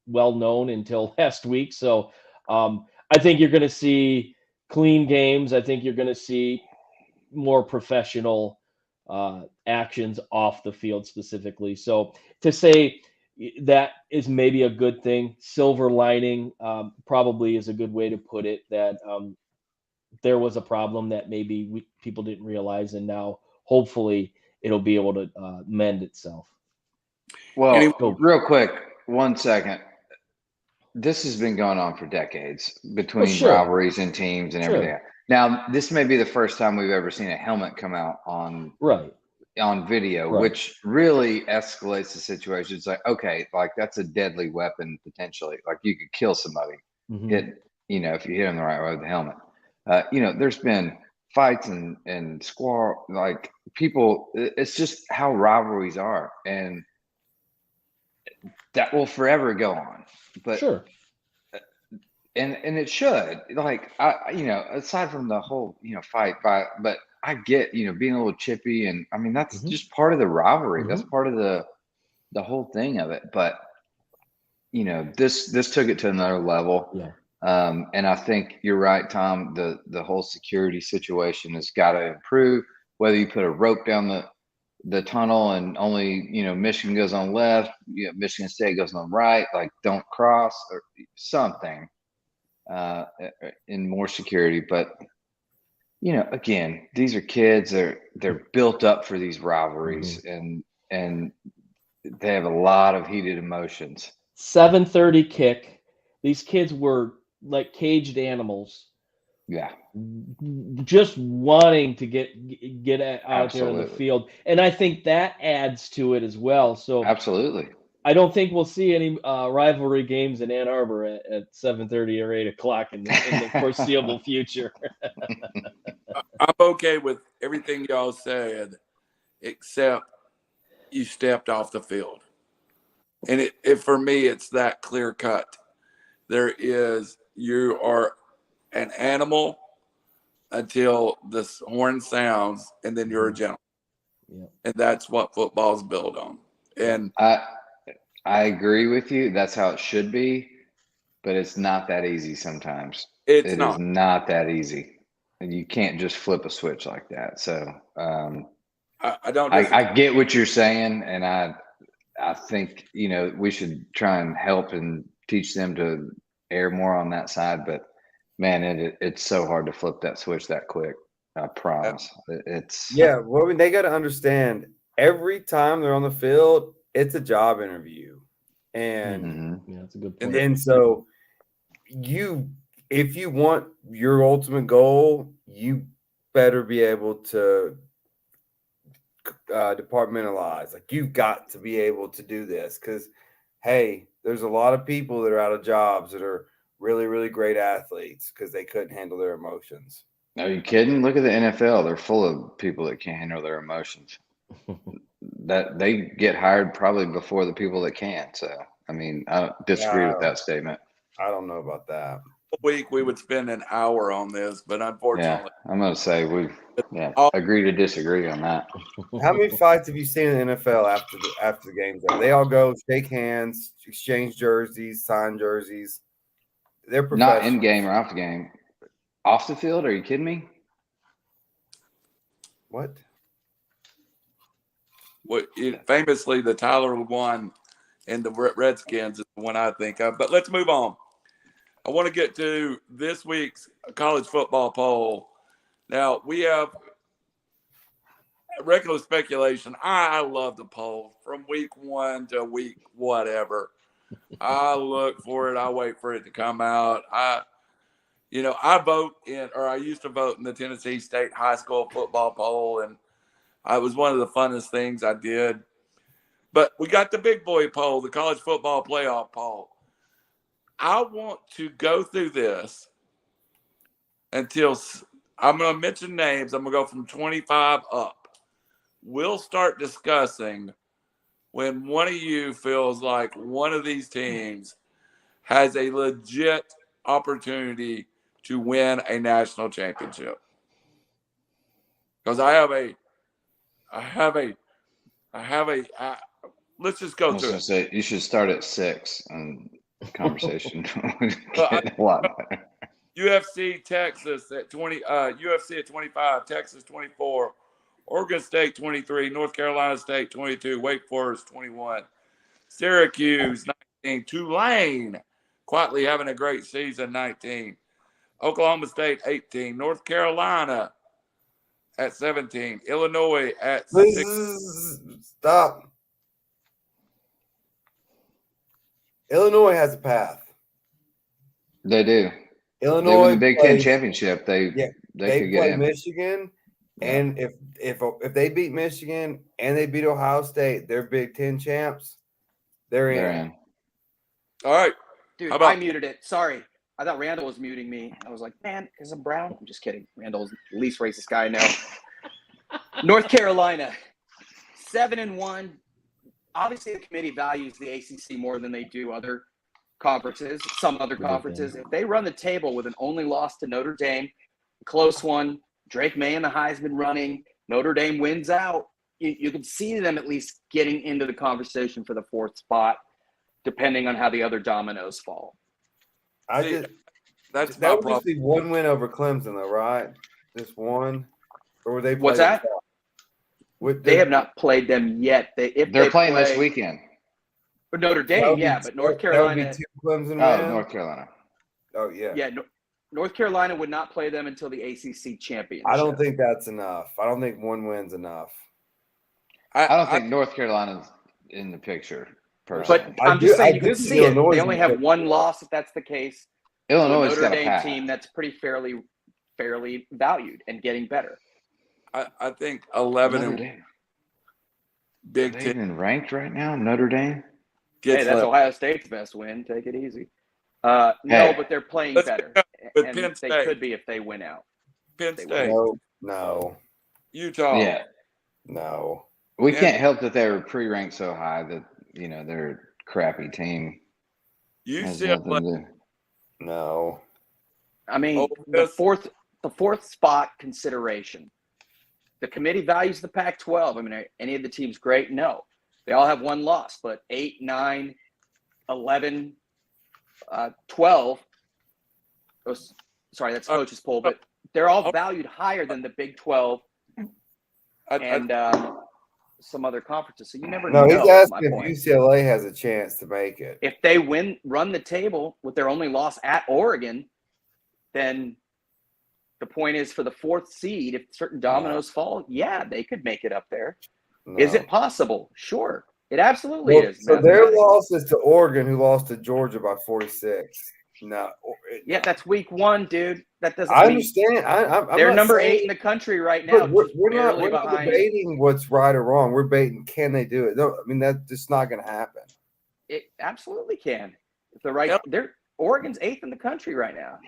well known until last week. So I think you're going to see clean games. I think you're going to see more professional actions off the field specifically. So to say that is maybe a good thing. Silver lining probably is a good way to put it, that there was a problem that maybe people didn't realize, and now hopefully it'll be able to mend itself. Well, real quick, 1 second. This has been going on for decades between rivalries and teams and everything. Now, this may be the first time we've ever seen a helmet come out on video, which really escalates the situation. It's like, okay, like that's a deadly weapon potentially. Like you could kill somebody, if you hit them the right way with the helmet. There's been fights and squaw, like people. It's just how rivalries are, and that will forever go on. But and it should, like, aside from the whole fight, but I get being a little chippy, and I mean that's just part of the rivalry. That's part of the whole thing of it. But this took it to another level. And I think you're right, Tom. The whole security situation has got to improve. Whether you put a rope down the tunnel and only Michigan goes on left, Michigan State goes on right, like don't cross or something in more security. But again, these are kids. They're built up for these rivalries, and they have a lot of heated emotions. 7:30 kick. These kids were like caged animals. Yeah. Just wanting to get out there in the Absolutely. field. And I think that adds to it as well. So Absolutely. I don't think we'll see any rivalry games in Ann Arbor at 7:30 or 8 o'clock in the foreseeable future. I'm okay with everything y'all said, except you stepped off the field. And it for me, it's that clear cut. You are an animal until this horn sounds, and then you're a gentleman. Yeah. And that's what football's built on. And I agree with you. That's how it should be, but it's not that easy sometimes. It is not that easy. And you can't just flip a switch like that. So I don't. I get what you're saying, and I think we should try and help and teach them to err more on that side. But man, it's so hard to flip that switch that quick. I promise. Well, they got to understand every time they're on the field, it's a job interview, and that's a good point. And so if you want your ultimate goal, you better be able to departmentalize. Like, you've got to be able to do this because, hey, there's a lot of people that are out of jobs that are really, really great athletes because they couldn't handle their emotions. Are you kidding? Look at the NFL. They're full of people that can't handle their emotions. That they get hired probably before the people that can. So, I mean, I disagree with that statement. I don't know about that. A week we would spend an hour on this, but unfortunately, I'm going to say agree to disagree on that. How many fights have you seen in the NFL after the game's over? They all go shake hands, exchange jerseys, sign jerseys. They're professionals. Not in game or off the game. Off the field? Are you kidding me? What? Famously, the Tyler one and the Redskins is the one I think of. But let's move on. I want to get to this week's college football poll. Now, we have regular speculation. I love the poll from week 1 to week whatever. I look for it. I wait for it to come out. I vote I used to vote in the Tennessee State High School football poll, and it was one of the funnest things I did. But we got the big boy poll, the college football playoff poll. I want to go through this until I'm going to mention names. I'm going to go from 25 up. We'll start discussing when one of you feels like one of these teams has a legit opportunity to win a national championship. Because let's just go through it. Say, you should start at 6 and conversation. A lot better. UFC Texas at 20. UFC at 25. Texas 24. Oregon State 23. North Carolina State 22. Wake Forest 21. Syracuse 19. Tulane quietly having a great season 19. Oklahoma State 18. North Carolina at 17. Illinois at 16. Stop. Illinois has a path. They do. Illinois they win the Big Ten championship. They could play get in. Michigan, and if they beat Michigan and they beat Ohio State, they're Big Ten champs. They're in. All right, dude. I muted it. Sorry, I thought Randall was muting me. I was like, man, is it Brown? I'm just kidding. Randall's the least racist guy I know. North Carolina, 7-1. Obviously, the committee values the ACC more than they do other conferences, some other conferences. If they run the table with an only loss to Notre Dame, close one, Drake May in the Heisman running, Notre Dame wins out, you can see them at least getting into the conversation for the 4th spot, depending on how the other dominoes fall. That's that my would just problem. be one win over Clemson, though, right? Just one, or would they play? What's that? They have not played them yet. They're playing this weekend. Notre Dame, yeah, but North Carolina. That would be 2 Clemson wins. North Carolina. Oh yeah. Yeah, North Carolina would not play them until the ACC championship. I don't think that's enough. I don't think one win's enough. I don't think North Carolina's in the picture, personally. But I'm just saying you can see it. They only have one loss if that's the case. Illinois Notre Dame team that's pretty fairly valued and getting better. I think 11 Notre and Dame. Big Are they Ten even ranked right now? Notre Dame? Hey, that's left. Ohio State's best win. Take it easy. No, but they're playing better. With And Penn they State. could be if they win out. Penn State, No. Utah. Yeah. No. We Yeah. can't help that they were pre-ranked so high that, they're a crappy team. Has nothing UCLA. to do. No. I mean, Ole the Miss. fourth spot consideration. The committee values the Pac-12. I mean, are any of the teams great? No. They all have one loss, but 8, 9, 11, 12. Sorry, that's coach's poll, but they're all valued higher than the Big 12 and some other conferences. So you never know. No, he's is my asking if point. UCLA has a chance to make it. If they run the table with their only loss at Oregon, then the point is for the fourth seed, if certain dominoes fall, yeah, they could make it up there. No. Is it possible? Sure. It absolutely Well, is. so their mathematically. loss is to Oregon, who lost to Georgia by 46. No. Yeah, that's week 1, dude. That doesn't I mean understand. I'm they're not number saying, 8 in the country right now. but we're just not barely behind. debating what's right or wrong. We're debating, can they do it? No, I mean, that's just not going to happen. It absolutely can. If the right, they're Oregon's 8th in the country right now.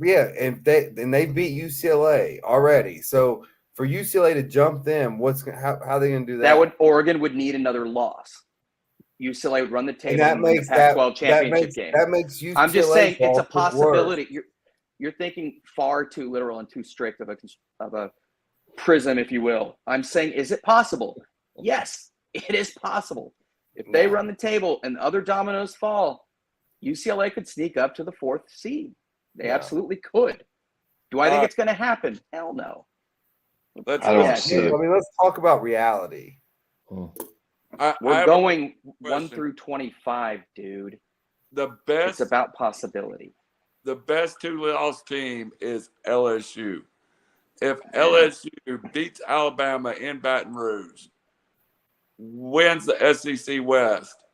Yeah, and they beat UCLA already. So for UCLA to jump them, how are they going to do that? Oregon would need another loss. UCLA would run the table And that in makes the Pac-12 championship game. That makes UCLA. I'm just saying it's a worse. possibility. You're thinking far too literal and too strict of a prism, if you will. I'm saying, is it possible? Yes, it is possible. If they run the table and other dominoes fall, UCLA could sneak up to the 4th seed. They absolutely could. Do I think it's going to happen? Hell no. I don't see it. I mean, let's talk about reality. We're going 1 through 25, dude. It's about possibility. The best 2-loss team is LSU. If LSU beats Alabama in Baton Rouge, wins the SEC West,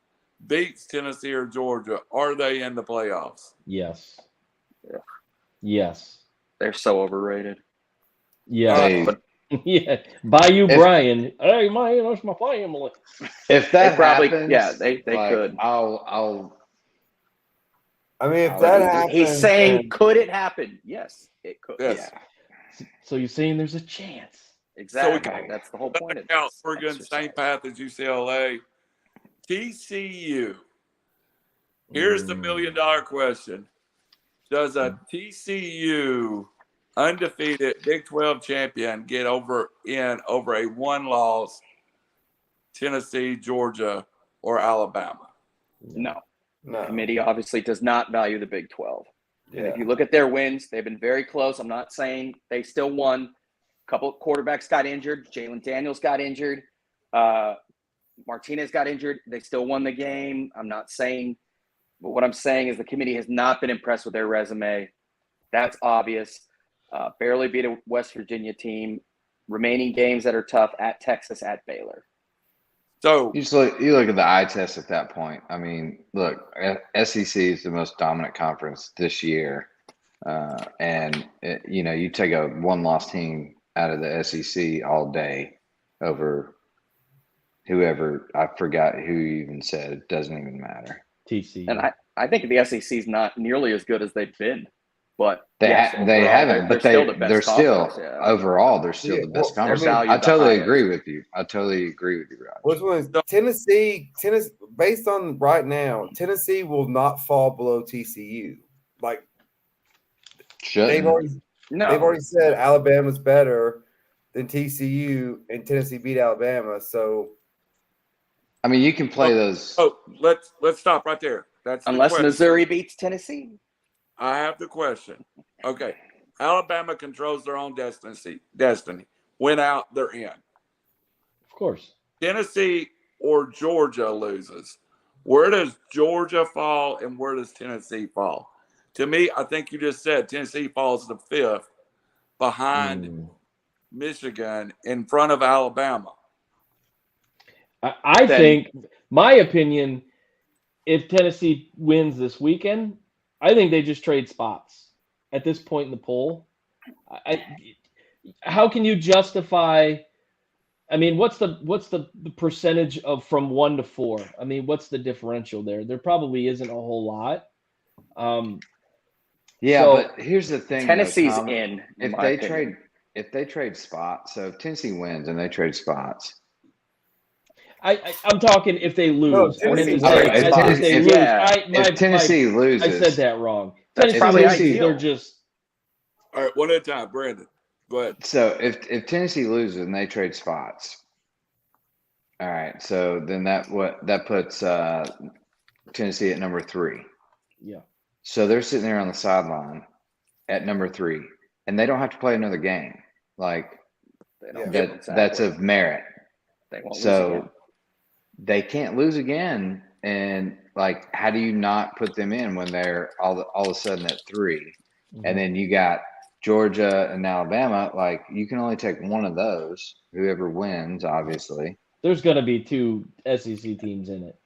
beats Tennessee or Georgia, are they in the playoffs? Yes. Yeah. Yes. They're so overrated. Yeah. Yeah. Bayou Brian. Hey, that's my family. If that happens, they like, could. I mean, if that happens, he's saying, could it happen? Yes, it could. Yes. Yeah. So you're saying there's a chance? Exactly. That's the whole point of this. Oregon, same path as UCLA. TCU. Here's the $1 million question. Does a TCU undefeated Big 12 champion get over a one-loss Tennessee, Georgia, or Alabama? No. No. The committee obviously does not value the Big 12. Yeah. And if you look at their wins, they've been very close. I'm not saying they still won. A couple of quarterbacks got injured. Jalen Daniels got injured. Martinez got injured. They still won the game. I'm not saying, but what I'm saying is the committee has not been impressed with their resume. That's obvious. Barely beat a West Virginia team. Remaining games that are tough at Texas, at Baylor. So you look at the eye test at that point. I mean, look, SEC is the most dominant conference this year, and you take a one-loss team out of the SEC all day over whoever. I forgot who even said it. Doesn't even matter. TCU. And I think the SEC is not nearly as good as they've been, but they haven't. But they're still overall they're still the best conference. I totally agree with you. Raj. Which one? Tennessee, based on right now, Tennessee will not fall below TCU. Like they've already said Alabama's better than TCU, and Tennessee beat Alabama. So, I mean, you can play those. Oh, let's stop right there. That's unless Missouri beats Tennessee. I have the question. Okay. Alabama controls their own destiny. Win out, they're in. Of course. Tennessee or Georgia loses. Where does Georgia fall and where does Tennessee fall? To me, I think you just said Tennessee falls to 5th behind Michigan in front of Alabama. I think, my opinion, if Tennessee wins this weekend, I think they just trade spots at this point in the poll. How can you justify? I mean, what's the percentage of from 1 to 4? I mean, what's the differential there? There probably isn't a whole lot. But here's the thing: Tennessee's though, Tom, in if they trade spots. So if Tennessee wins and they trade spots. I'm talking if they lose. No, I meant to Tennessee- say if they lose. If Tennessee loses, I said that wrong. That's Tennessee probably loses, ideal. they're just All right, one at a time. Brandon, go ahead. So if Tennessee loses and they trade spots, all right. So then that puts Tennessee at number 3. yeah. So they're sitting there on the sideline at number 3, and they don't have to play another game. Like They don't that's of merit. They won't lose So again. they can't lose again. And like, how do you not put them in when they're all of a sudden at 3? And then you got Georgia and Alabama. Like, you can only take one of those. Whoever wins, obviously. There's going to be 2 SEC teams in it.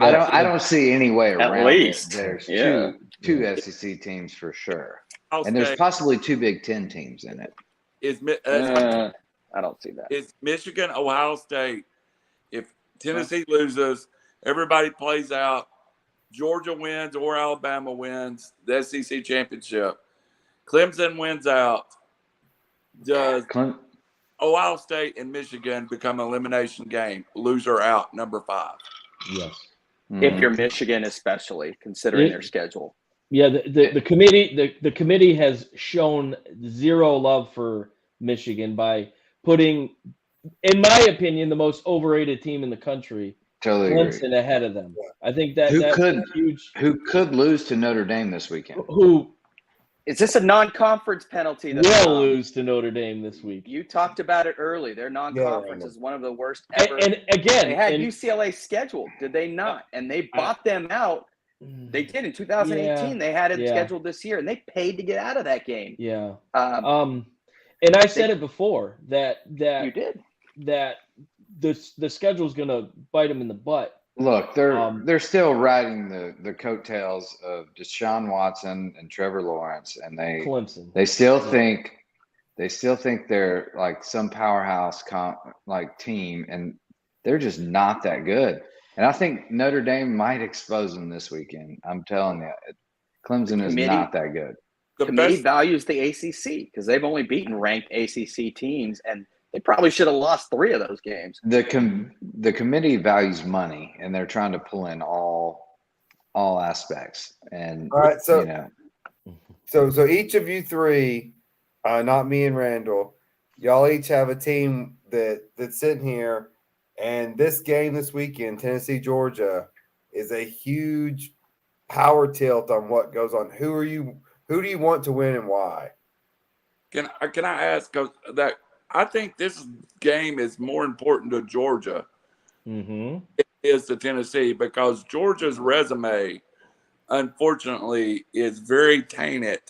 I don't see any way At around least. it. There's Yeah. two SEC teams for sure, I'll and there's say, possibly 2 Big Ten teams in it. I don't see that. It's Michigan, Ohio State. If Tennessee loses, everybody plays out. Georgia wins or Alabama wins the SEC championship. Clemson wins out. Does Ohio State and Michigan become an elimination game? Loser out, number 5. Yes. If you're Michigan, especially considering their schedule. Yeah, the committee has shown zero love for Michigan by putting, in my opinion, the most overrated team in the country, Totally Clemson, agree. ahead of them. I think that's huge. Who could lose to Notre Dame this weekend? Who Is this a non-conference penalty? will lose to Notre Dame this week? You talked about it early. Their non-conference is one of the worst ever. And again, they had UCLA scheduled, did they not? And they bought them out. They did in 2018. They had it scheduled this year, and they paid to get out of that game. Yeah. And I said it before that you did that the schedule is going to bite them in the butt. Look, they're still riding the coattails of Deshaun Watson and Trevor Lawrence, and Clemson. They still think they're like some powerhouse team, and they're just not that good. And I think Notre Dame might expose them this weekend. I'm telling you, Clemson is not that good. The committee values the ACC because they've only beaten ranked ACC teams, and they probably should have lost 3 of those games. The committee values money, and they're trying to pull in all aspects. And all right, so each of you 3, not me and Randall, y'all each have a team that's sitting here, and this game this weekend, Tennessee Georgia, is a huge power tilt on what goes on. Who do you want to win and why? Can I ask that? I think this game is more important to Georgia than it is to Tennessee because Georgia's resume, unfortunately, is very tainted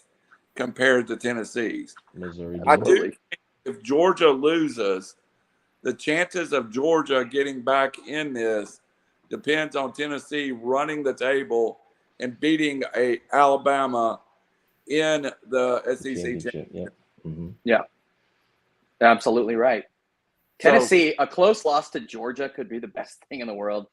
compared to Tennessee's. Missouri. I do think if Georgia loses, the chances of Georgia getting back in this depends on Tennessee running the table and beating Alabama in the SEC championship. Yeah, absolutely right. Tennessee, a close loss to Georgia could be the best thing in the world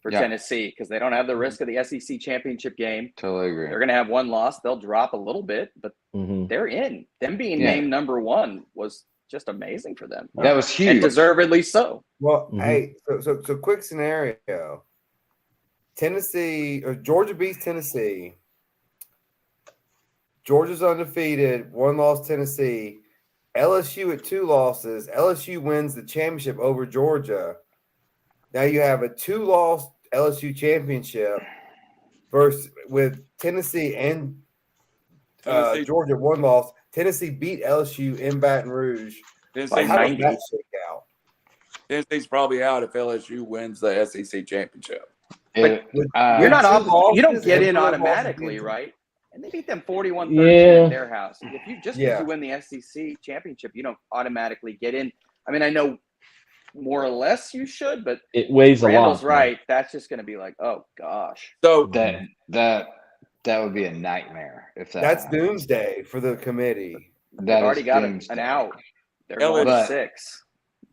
for Tennessee because they don't have the risk of the SEC championship game. Totally agree. They're going to have one loss. They'll drop a little bit, but they're in. Them being named number 1 was just amazing for them. That was huge. And deservedly so. Well, hey, so quick scenario. Tennessee or Georgia beats Tennessee. Georgia's undefeated, 1 loss Tennessee. LSU at 2 losses. LSU wins the championship over Georgia. Now you have a 2-loss LSU championship versus with Tennessee and Georgia, 1 loss. Tennessee beat LSU in Baton Rouge. Tennessee, How does 90. that shake out? Tennessee's probably out if LSU wins the SEC championship. It, You're not Two losses you don't get and in 4 losses automatically, being- right? And they beat them 41-13 Yeah. at their house. If you because Yeah. you win the SEC championship, you don't automatically get in. I mean, I know more or less you should, but It weighs a Randall's lot. right. That's just going to be like, oh gosh. So that would be a nightmare if that That's happened. doomsday for the committee. They've That already is got doomsday. an out. They're LSU going But- 6.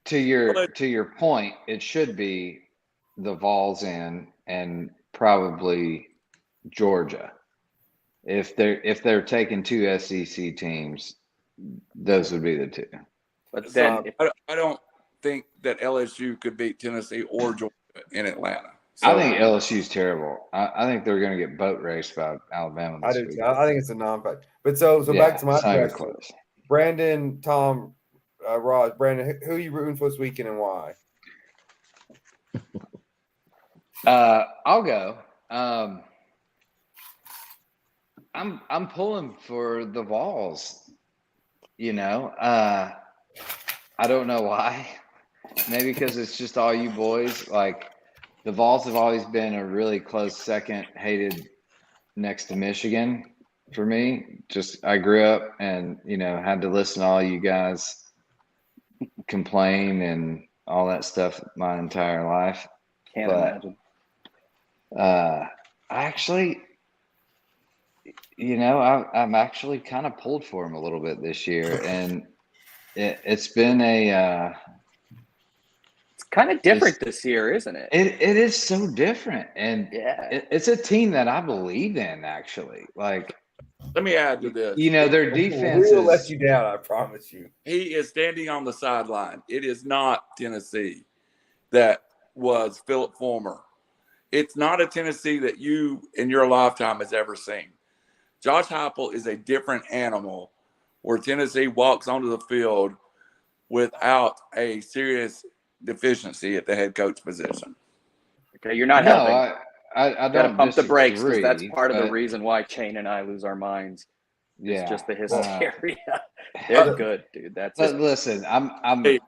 To your point, it should be the Vols and probably Georgia. If they're taking 2 SEC teams, those would be the 2. But then if, I don't think that LSU could beat Tennessee or Georgia in Atlanta. So, I think LSU's terrible. I think they're going to get boat raced by Alabama I this do week. too. I think it's a non-fact. But so Yeah, back to my it's not even question. close. Brandon, Tom, Raj, Brandon, who are you rooting for this weekend and why? I'll go. I'm pulling for the Vols. I don't know why. Maybe because it's just all you boys. Like the Vols have always been a really close second, hated next to Michigan for me. Just I grew up and had to listen to all you guys complain and all that stuff my entire life. can't But- imagine. Actually, I'm actually kind of pulled for him a little bit this year, and it's been a It's kind of different this year, isn't it? it is so different, and Yeah. it's a team that I believe in. Actually, like let me add to this. their We defense will let is you down, I promise you. He is standing on the sideline. It is not Tennessee that was Philip Fulmer. It's not a Tennessee that you in your lifetime has ever seen. Josh Heupel is a different animal where Tennessee walks onto the field without a serious deficiency at the head coach position. Okay, you're not no, helping. I Got to don't pump the brakes because that's disagree, part of the but reason why Chain and I lose our minds. It's yeah, just the hysteria. They're good, dude. That's But it. listen, I'm Hey,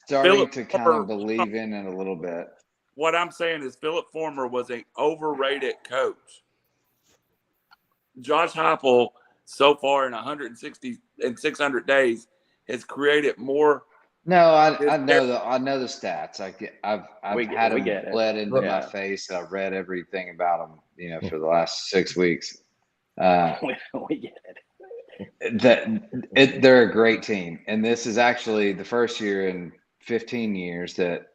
starting Philip to kind Fulmer- of believe in it a little bit. What I'm saying is Philip Fulmer was an overrated coach. Josh Heupel, so far in 160 and 600 days, has created more. No, I know the stats. I've We had them get it. bled into my Yeah. face. I've read everything about them, for the last 6 weeks. We get it. They're a great team, and this is actually the first year in 15 years that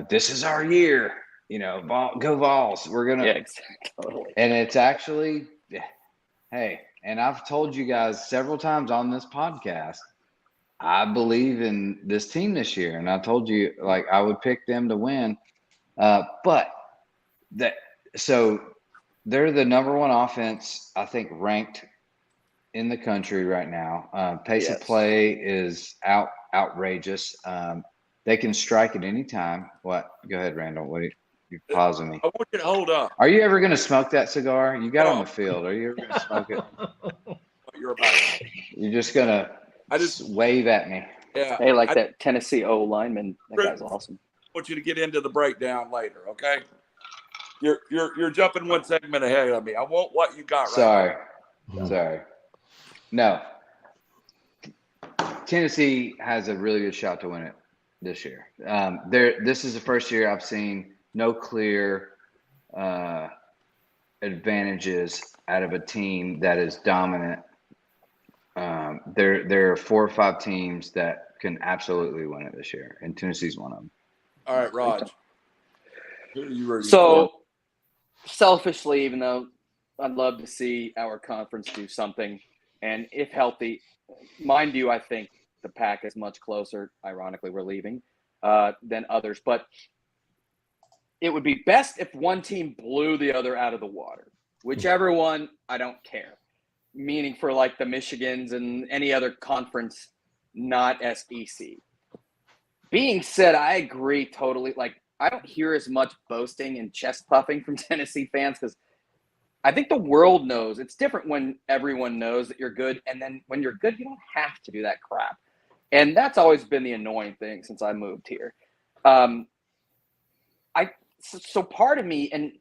this is our year. Go Vols. We're gonna. Yeah, exactly. Totally. And it's actually, hey, and I've told you guys several times on this podcast, I believe in this team this year. And I told you, like, I would pick them to win. So they're the number 1 offense, I think, ranked in the country right now. Pace of Yes. play is outrageous. They can strike at any time. What? Go ahead, Randall. What are you pausing me? I want you to hold up Are you ever going to smoke that cigar? You got it on No. the field. Are you ever going to smoke it? what you're about. You're just going to I just wave at me. yeah. Hey, like I that Tennessee O lineman. That guy's awesome. want you to get into the breakdown later, okay? You're jumping one segment ahead of me. I want what you got right Sorry. No. Tennessee has a really good shot to win it this year. This is the first year I've seen no clear advantages out of a team that is dominant. There are 4 or 5 teams that can absolutely win it this year, and Tennessee's one of them. All right, Raj. Who are you rooting So, selfishly, even though I'd love to see our conference do something, and if healthy, mind you, I think the pack is much closer. Ironically, we're leaving than others, but it would be best if one team blew the other out of the water. Whichever one, I don't care. Meaning for like the Michigans and any other conference, not SEC. Being said, I agree totally. Like, I don't hear as much boasting and chest puffing from Tennessee fans because I think the world knows. It's different when everyone knows that you're good, and then when you're good, you don't have to do that crap. And that's always been the annoying thing since I moved here. So part of me, and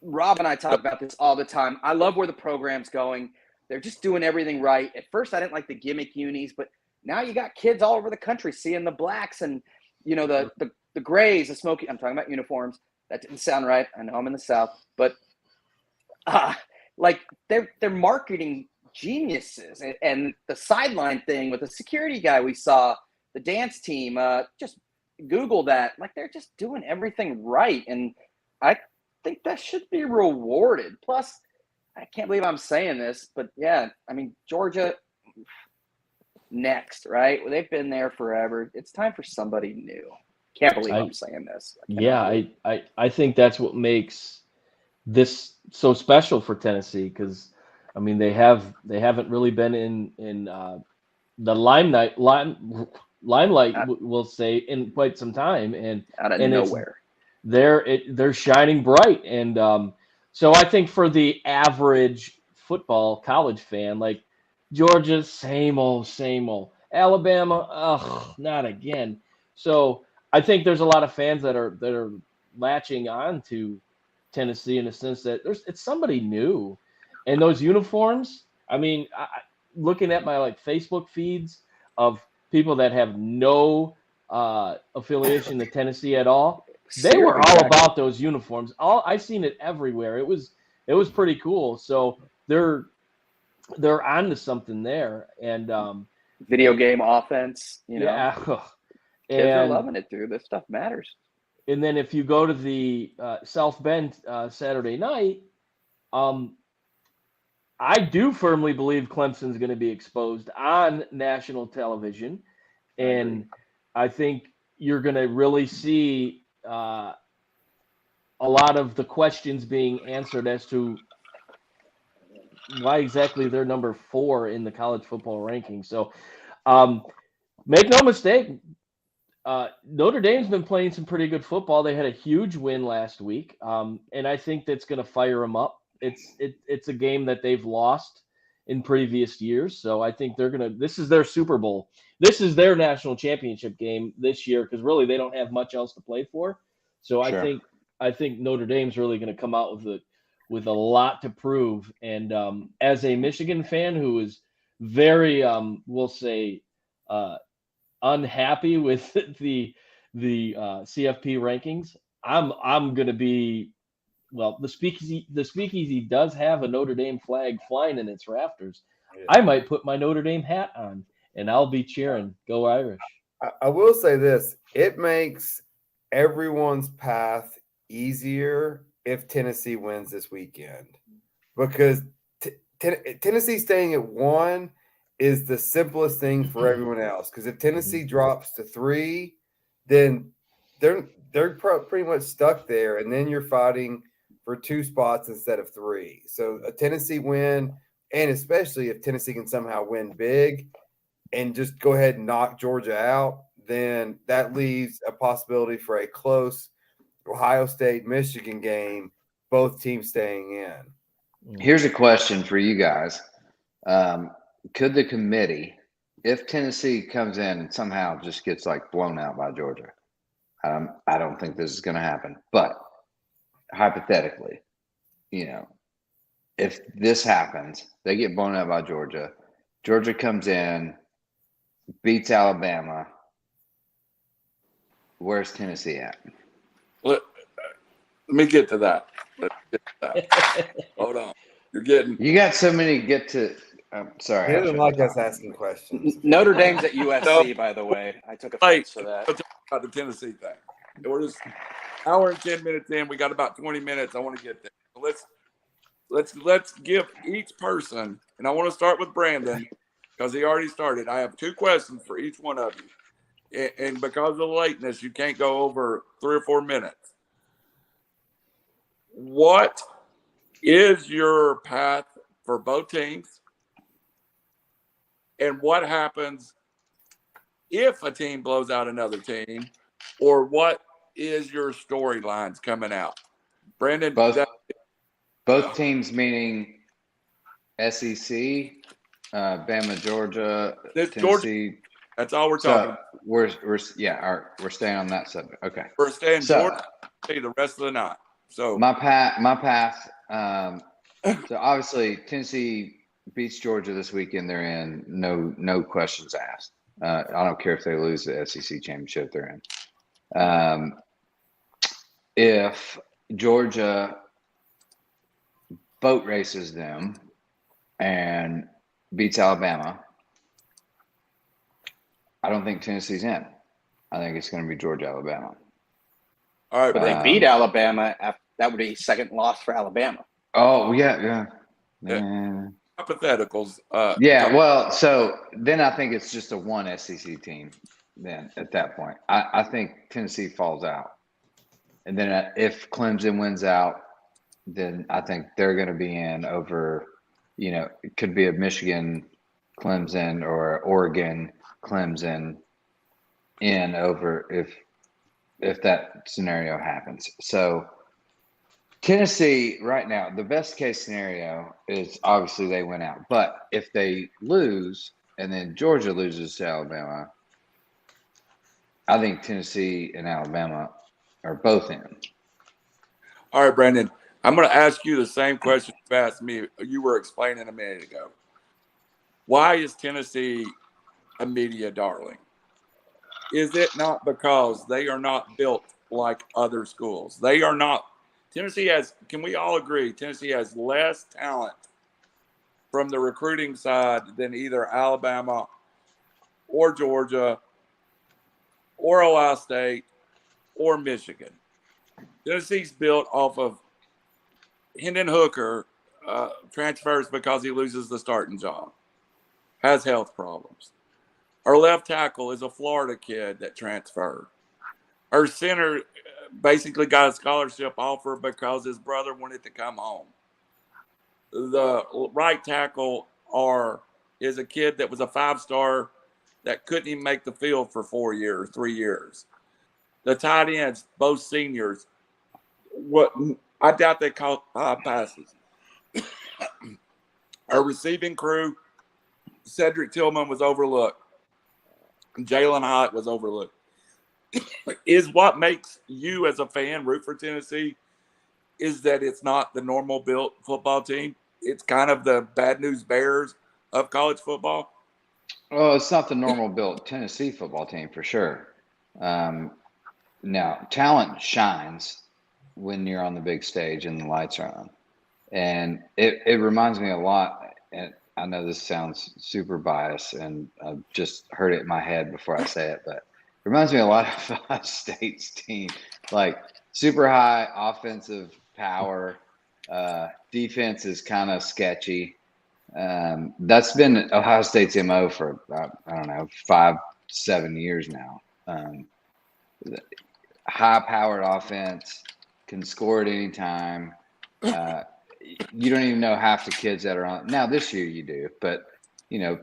Rob and I talk about this all the time, I love where the program's going. They're just doing everything right. At first, I didn't like the gimmick unis, but now you got kids all over the country seeing the blacks and, the grays, the smoky. I'm talking about uniforms. That didn't sound right. I know I'm in the South, but they're marketing geniuses, and the sideline thing with the security guy we saw, the dance team, just Google that. Like, they're just doing everything right, and I think that should be rewarded. Plus, I can't believe I'm saying this, but yeah, I mean, Georgia next, right? Well, they've been there forever. It's time for somebody new. Can't believe I'm saying this. I think that's what makes this so special for Tennessee, because I mean they haven't really been in the limelight, we'll say, in quite some time, and out of nowhere they're shining bright, and so I think for the average football college fan, like Georgia, same old, Alabama, not again. So I think there's a lot of fans that are latching on to Tennessee in the sense that it's somebody new, and those uniforms. I mean, looking at my Facebook feeds of people that have no affiliation to Tennessee at all, they were all about those uniforms. I've seen it everywhere. It was pretty cool. So they're on to something there, and video game offense. Yeah, kids are loving it, dude. This stuff matters. And then if you go to the South Bend Saturday night, I do firmly believe Clemson's going to be exposed on national television. And I think you're going to really see a lot of the questions being answered as to why exactly they're number 4 in the college football ranking. So make no mistake, Notre Dame's been playing some pretty good football. They had a huge win last week, and I think that's going to fire them up. It's a game that they've lost in previous years, so I think they're going to – this is their Super Bowl. This is their national championship game this year, because really they don't have much else to play for. So sure. I think Notre Dame's really going to come out with a lot to prove. And as a Michigan fan who is very, we'll say, unhappy with the CFP rankings, I'm going to be, well, the speakeasy does have a Notre Dame flag flying in its rafters. Yeah. I might put my Notre Dame hat on and I'll be cheering. Go Irish. I will say this. It makes everyone's path easier if Tennessee wins this weekend, because Tennessee staying at 1 is the simplest thing for everyone else. Because if Tennessee drops to 3, then they're pretty much stuck there, and then you're fighting for 2 spots instead of 3. So a Tennessee win, and especially if Tennessee can somehow win big and just go ahead and knock Georgia out, then that leaves a possibility for a close Ohio State-Michigan game, both teams staying in. Here's a question for you guys. Could the committee, if Tennessee comes in and somehow just gets blown out by Georgia, I don't think this is going to happen, but hypothetically, if this happens, they get blown out by Georgia, Georgia comes in, beats Alabama, where's Tennessee at? Let me get to that. Hold on. You got so many I'm sorry. He doesn't like us asking questions. Notre Dame's at USC, by the way. I took offense to that. Let's talk about the Tennessee thing. We're just hour and 10 minutes in. We got about 20 minutes. I want to get there. So let's give each person, and I want to start with Brandon because he already started. I have 2 questions for each one of you. And because of the lateness, you can't go over 3 or 4 minutes. What is your path for both teams? And what happens if a team blows out another team? Or what is your storylines coming out? Brandon? Both Both teams meaning SEC, Bama, Georgia, Tennessee. Georgia, that's all we're talking about. We're staying on that subject. Okay. We're staying Georgia the rest of the night. So my path. So obviously Tennessee beats Georgia this weekend. They're in. No questions asked. I don't care if they lose the SEC championship they're in. If Georgia boat races them and beats Alabama, I don't think Tennessee's in. I think it's going to be Georgia-Alabama. All right, but they beat Alabama. That would be second loss for Alabama. Oh, yeah. Hypotheticals. Well, so then I think it's just a one SEC team then at that point. I think Tennessee falls out. And then if Clemson wins out, then I think they're going to be in over, it could be a Michigan, Clemson, or Oregon, Clemson in over if that scenario happens. So Tennessee right now, the best case scenario is obviously they win out. But if they lose and then Georgia loses to Alabama, I think Tennessee and Alabama are both in. All right, Brandon, I'm going to ask you the same question you asked me. You were explaining a minute ago. Why is Tennessee a media darling? Is it not because they are not built like other schools? They are not. Tennessee has, can we all agree, Tennessee has less talent from the recruiting side than either Alabama or Georgia or Ohio State or Michigan. Tennessee's built off of Hendon Hooker transfers because he loses the starting job, has health problems. Our left tackle is a Florida kid that transferred. Our center basically got a scholarship offer because his brother wanted to come home. The right tackle is a kid that was a 5-star that couldn't even make the field for 3 years. The tight ends, both seniors, I doubt they caught 5 passes. Our receiving crew, Cedric Tillman was overlooked. Jalen Hyatt was overlooked. Is what makes you as a fan root for Tennessee is that it's not the normal built football team. It's kind of the bad news bears of college football. Well, it's not the normal built Tennessee football team for sure. Now, talent shines when you're on the big stage and the lights are on. And it reminds me a lot, and I know this sounds super biased, and I've just heard it in my head before I say it, but it reminds me a lot of Ohio State's team. Like super high offensive power, defense is kind of sketchy. That's been Ohio State's MO for, I don't know, 5-7 years now. High-powered offense, can score at any time. You don't even know half the kids that are on. Now, this year you do, but,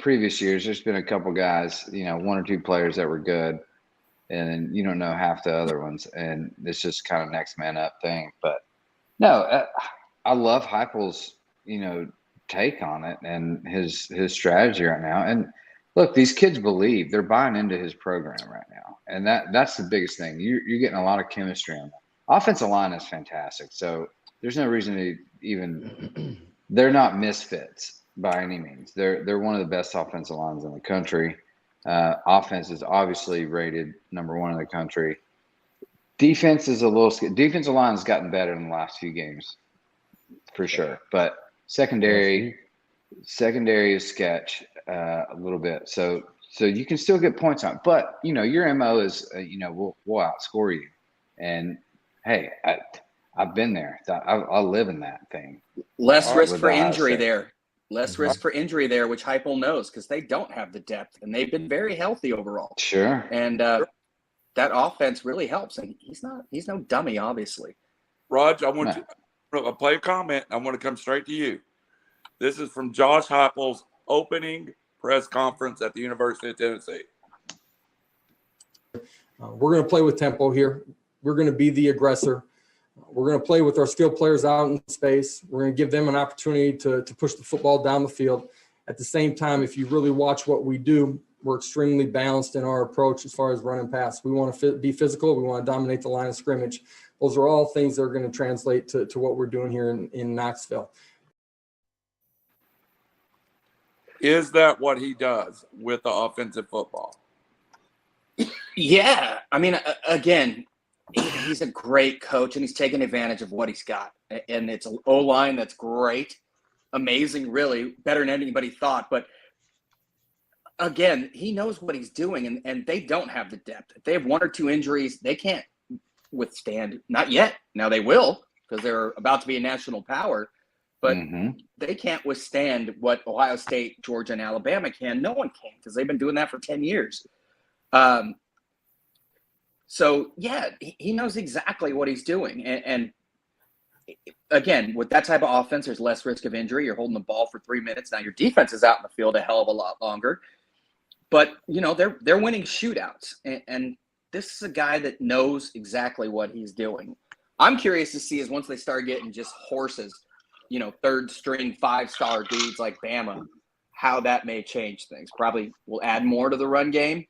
previous years, there's been a couple guys, 1 or 2 players that were good, and then you don't know half the other ones, and it's just kind of next man up thing. But, no, I love Heupel's, take on it and his strategy right now. And, look, these kids believe. They're buying into his program right now, and that's the biggest thing. You're getting a lot of chemistry on that. Offensive line is fantastic, so there's no reason to even – they're not misfits by any means. They're one of the best offensive lines in the country. Offense is obviously rated number 1 in the country. Defense is defensive line has gotten better in the last few games for sure, but secondary is sketch a little bit. So you can still get points on it, but your MO is we'll outscore you. And hey, I've been there. I live in that thing. Less risk for injury there. Less risk for injury there, which Heupel knows because they don't have the depth, and they've been very healthy overall. Sure. And that offense really helps, and he's no dummy, obviously. Raj, I want to play a comment. I want to come straight to you. This is from Josh Heupel's opening press conference at the University of Tennessee. We're going to play with tempo here. We're going to be the aggressor. We're going to play with our skilled players out in space. We're going to give them an opportunity to push the football down the field. At the same time, if you really watch what we do, we're extremely balanced in our approach as far as run and pass. We want to be physical. We want to dominate the line of scrimmage. Those are all things that are going to translate to what we're doing here in Knoxville. Is that what he does with the offensive football? Yeah. I mean, again, he's a great coach, and he's taking advantage of what he's got. And it's an O-line that's great, amazing, really, better than anybody thought. But, again, he knows what he's doing, and they don't have the depth. If they have one or two injuries, they can't withstand. Not yet. Now they will, because they're about to be a national power. But they can't withstand what Ohio State, Georgia, and Alabama can. No one can, because they've been doing that for 10 years. So, yeah, he knows exactly what he's doing. And again, with that type of offense, there's less risk of injury. You're holding the ball for 3 minutes. Now your defense is out in the field a hell of a lot longer. But, you know, they're winning shootouts. And this is a guy that knows exactly what he's doing. I'm curious to see is once they start getting just horses, you know, third-string, five-star dudes like Bama, how that may change things. Probably will add more to the run game.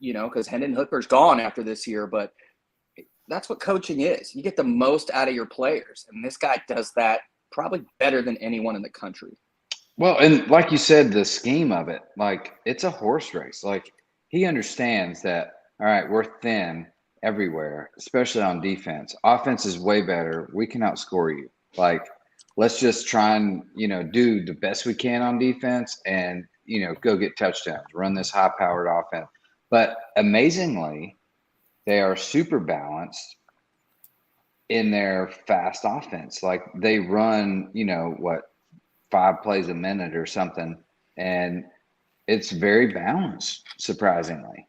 You know, because Hendon Hooker's gone after this year, but that's what coaching is. You get the most out of your players, and this guy does that probably better than anyone in the country. Well, and like you said, the scheme of it, like it's a horse race. Like he understands that, all right, we're thin everywhere, especially on defense. Offense is way better. We can outscore you. Like, let's just try and, you know, do the best we can on defense and, you know, go get touchdowns, run this high-powered offense. But amazingly, they are super balanced in their fast offense. Like they run, you know, 5 plays a minute or something, and it's very balanced, surprisingly.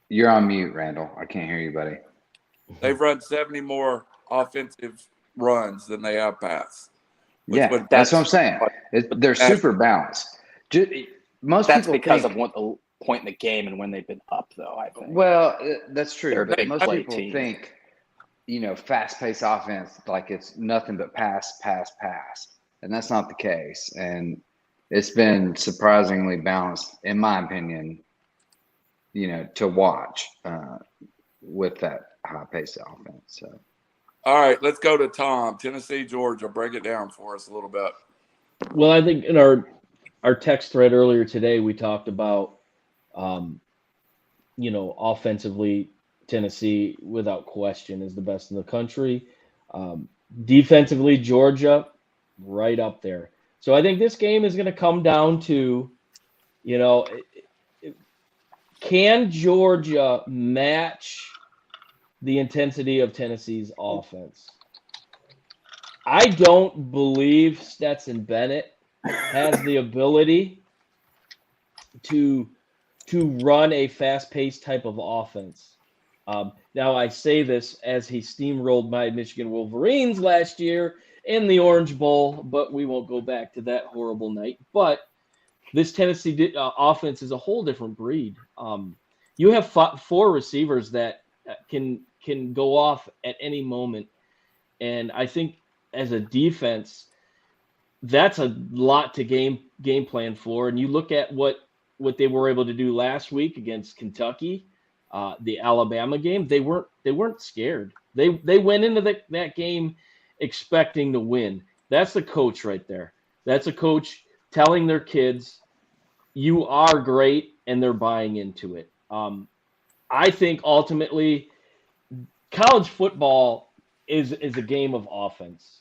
You're on mute, Randall. I can't hear you, buddy. They've run 70 more offensive runs than they have pass. Yeah, that's what I'm saying. They're super balanced. Most that's people because think, of what the point in the game and when they've been up, though, I think. Well, that's true. They're a But big most play people team. think, you know, fast-paced offense, like it's nothing but pass. And that's not the case. And it's been surprisingly balanced, in my opinion, you know, to watch with that high-paced offense. So. All right, let's go to Tom. Tennessee, Georgia. Break it down for us a little bit. Well, I think in our text thread earlier today, we talked about, you know, offensively, Tennessee, without question, is the best in the country. Defensively, Georgia, right up there. So I think this game is going to come down to, you know, can Georgia match the intensity of Tennessee's offense? I don't believe Stetson Bennett has the ability to run a fast-paced type of offense. Now, I say this as he steamrolled my Michigan Wolverines last year in the Orange Bowl, but we won't go back to that horrible night. But this Tennessee offense is a whole different breed. You have 4 receivers that can go off at any moment, and I think as a defense, that's a lot to game plan for. And you look at what they were able to do last week against Kentucky, the Alabama game. They weren't scared. They went into that game expecting to win. That's the coach right there. That's a coach telling their kids, you are great, and they're buying into it. I think ultimately college football is a game of offense.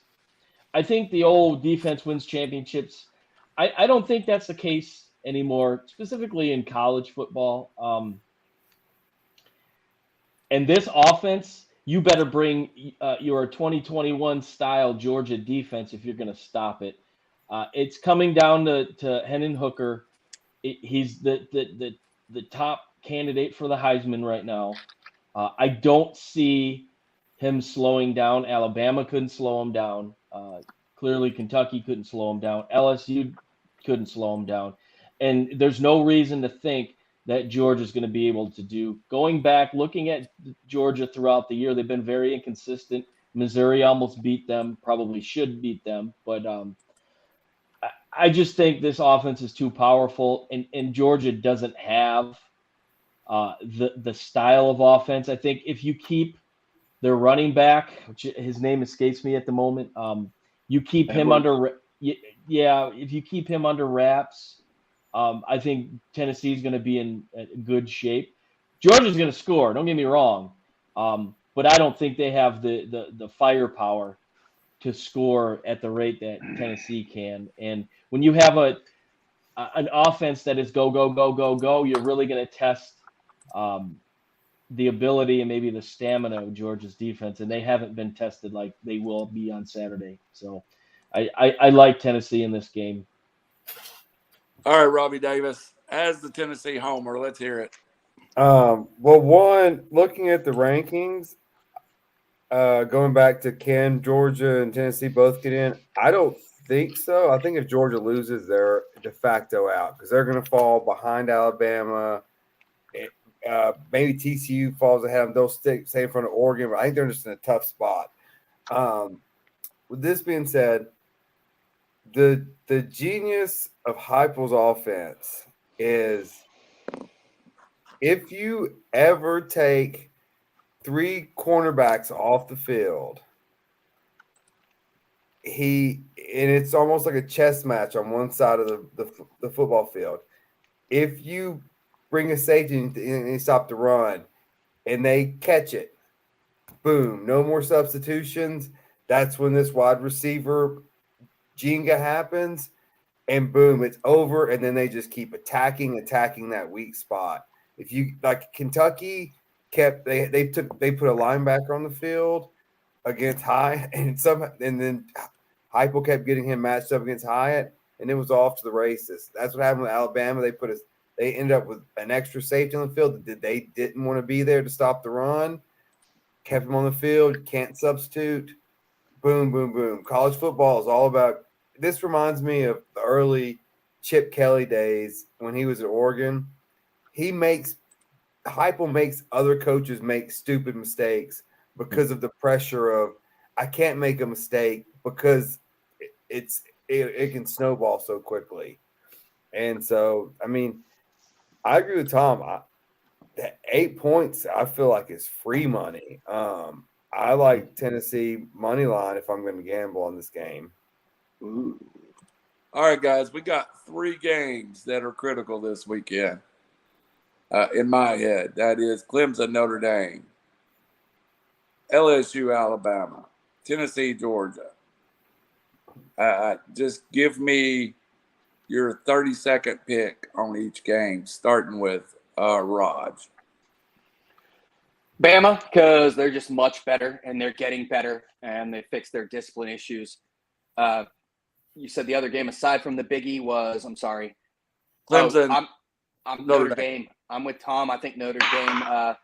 I think the old defense wins championships. I don't think that's the case anymore, specifically in college football. And this offense, you better bring your 2021 style Georgia defense if you're going to stop it. It's coming down to Hendon Hooker. He's the top candidate for the Heisman right now. I don't see him slowing down. Alabama couldn't slow him down. Clearly, Kentucky couldn't slow him down. LSU couldn't slow him down. And there's no reason to think that Georgia's going to be able to do. Going back, looking at Georgia throughout the year, they've been very inconsistent. Missouri almost beat them, probably should beat them, but I just think this offense is too powerful, and Georgia doesn't have the style of offense. I think if you keep their running back, which his name escapes me at the moment, you keep him under if you keep him under wraps, I think Tennessee's going to be in good shape. Georgia's going to score. Don't get me wrong, but I don't think they have the firepower to score at the rate that Tennessee can. And when you have an offense that is go go go go go, you're really going to test the ability and maybe the stamina of Georgia's defense, and they haven't been tested like they will be on Saturday. So I like Tennessee in this game. All right, Robbie Davis, as the Tennessee homer, let's hear it. Well, one, looking at the rankings, going back to can Georgia and Tennessee both get in? I don't think so. I think if Georgia loses, they're de facto out because they're going to fall behind Alabama. Maybe TCU falls ahead of them. They'll stay in front of Oregon, but I think they're just in a tough spot. With this being said, the genius of Heupel's offense is if you ever take 3 cornerbacks off the field, and it's almost like a chess match on one side of the football field. If you bring a safety and they stop the run and they catch it, boom, no more substitutions. That's when this wide receiver Jenga happens, and boom, it's over. And then they just keep attacking that weak spot. If you like Kentucky kept they put a linebacker on the field against Hyatt, and then Heupel kept getting him matched up against Hyatt, and it was off to the races. That's what happened with Alabama. They ended up with an extra safety on the field that they didn't want to be there to stop the run. Kept him on the field, can't substitute. Boom, boom, boom. College football is all about – this reminds me of the early Chip Kelly days when he was at Oregon. Heupel makes other coaches make stupid mistakes because of the pressure of I can't make a mistake because it can snowball so quickly. And so, I mean, I agree with Tom. That 8 points, I feel like is free money. I like Tennessee money line if I'm going to gamble on this game. Ooh. All right, guys, we got 3 games that are critical this weekend. In my head, that is Clemson, Notre Dame, LSU, Alabama, Tennessee, Georgia. Just give me your 30-second pick on each game, starting with Raj. Bama, because they're just much better and they're getting better and they fixed their discipline issues. You said the other game aside from the Biggie was, I'm sorry. Clemson. I'm Notre Dame. I'm with Tom. I think Notre Dame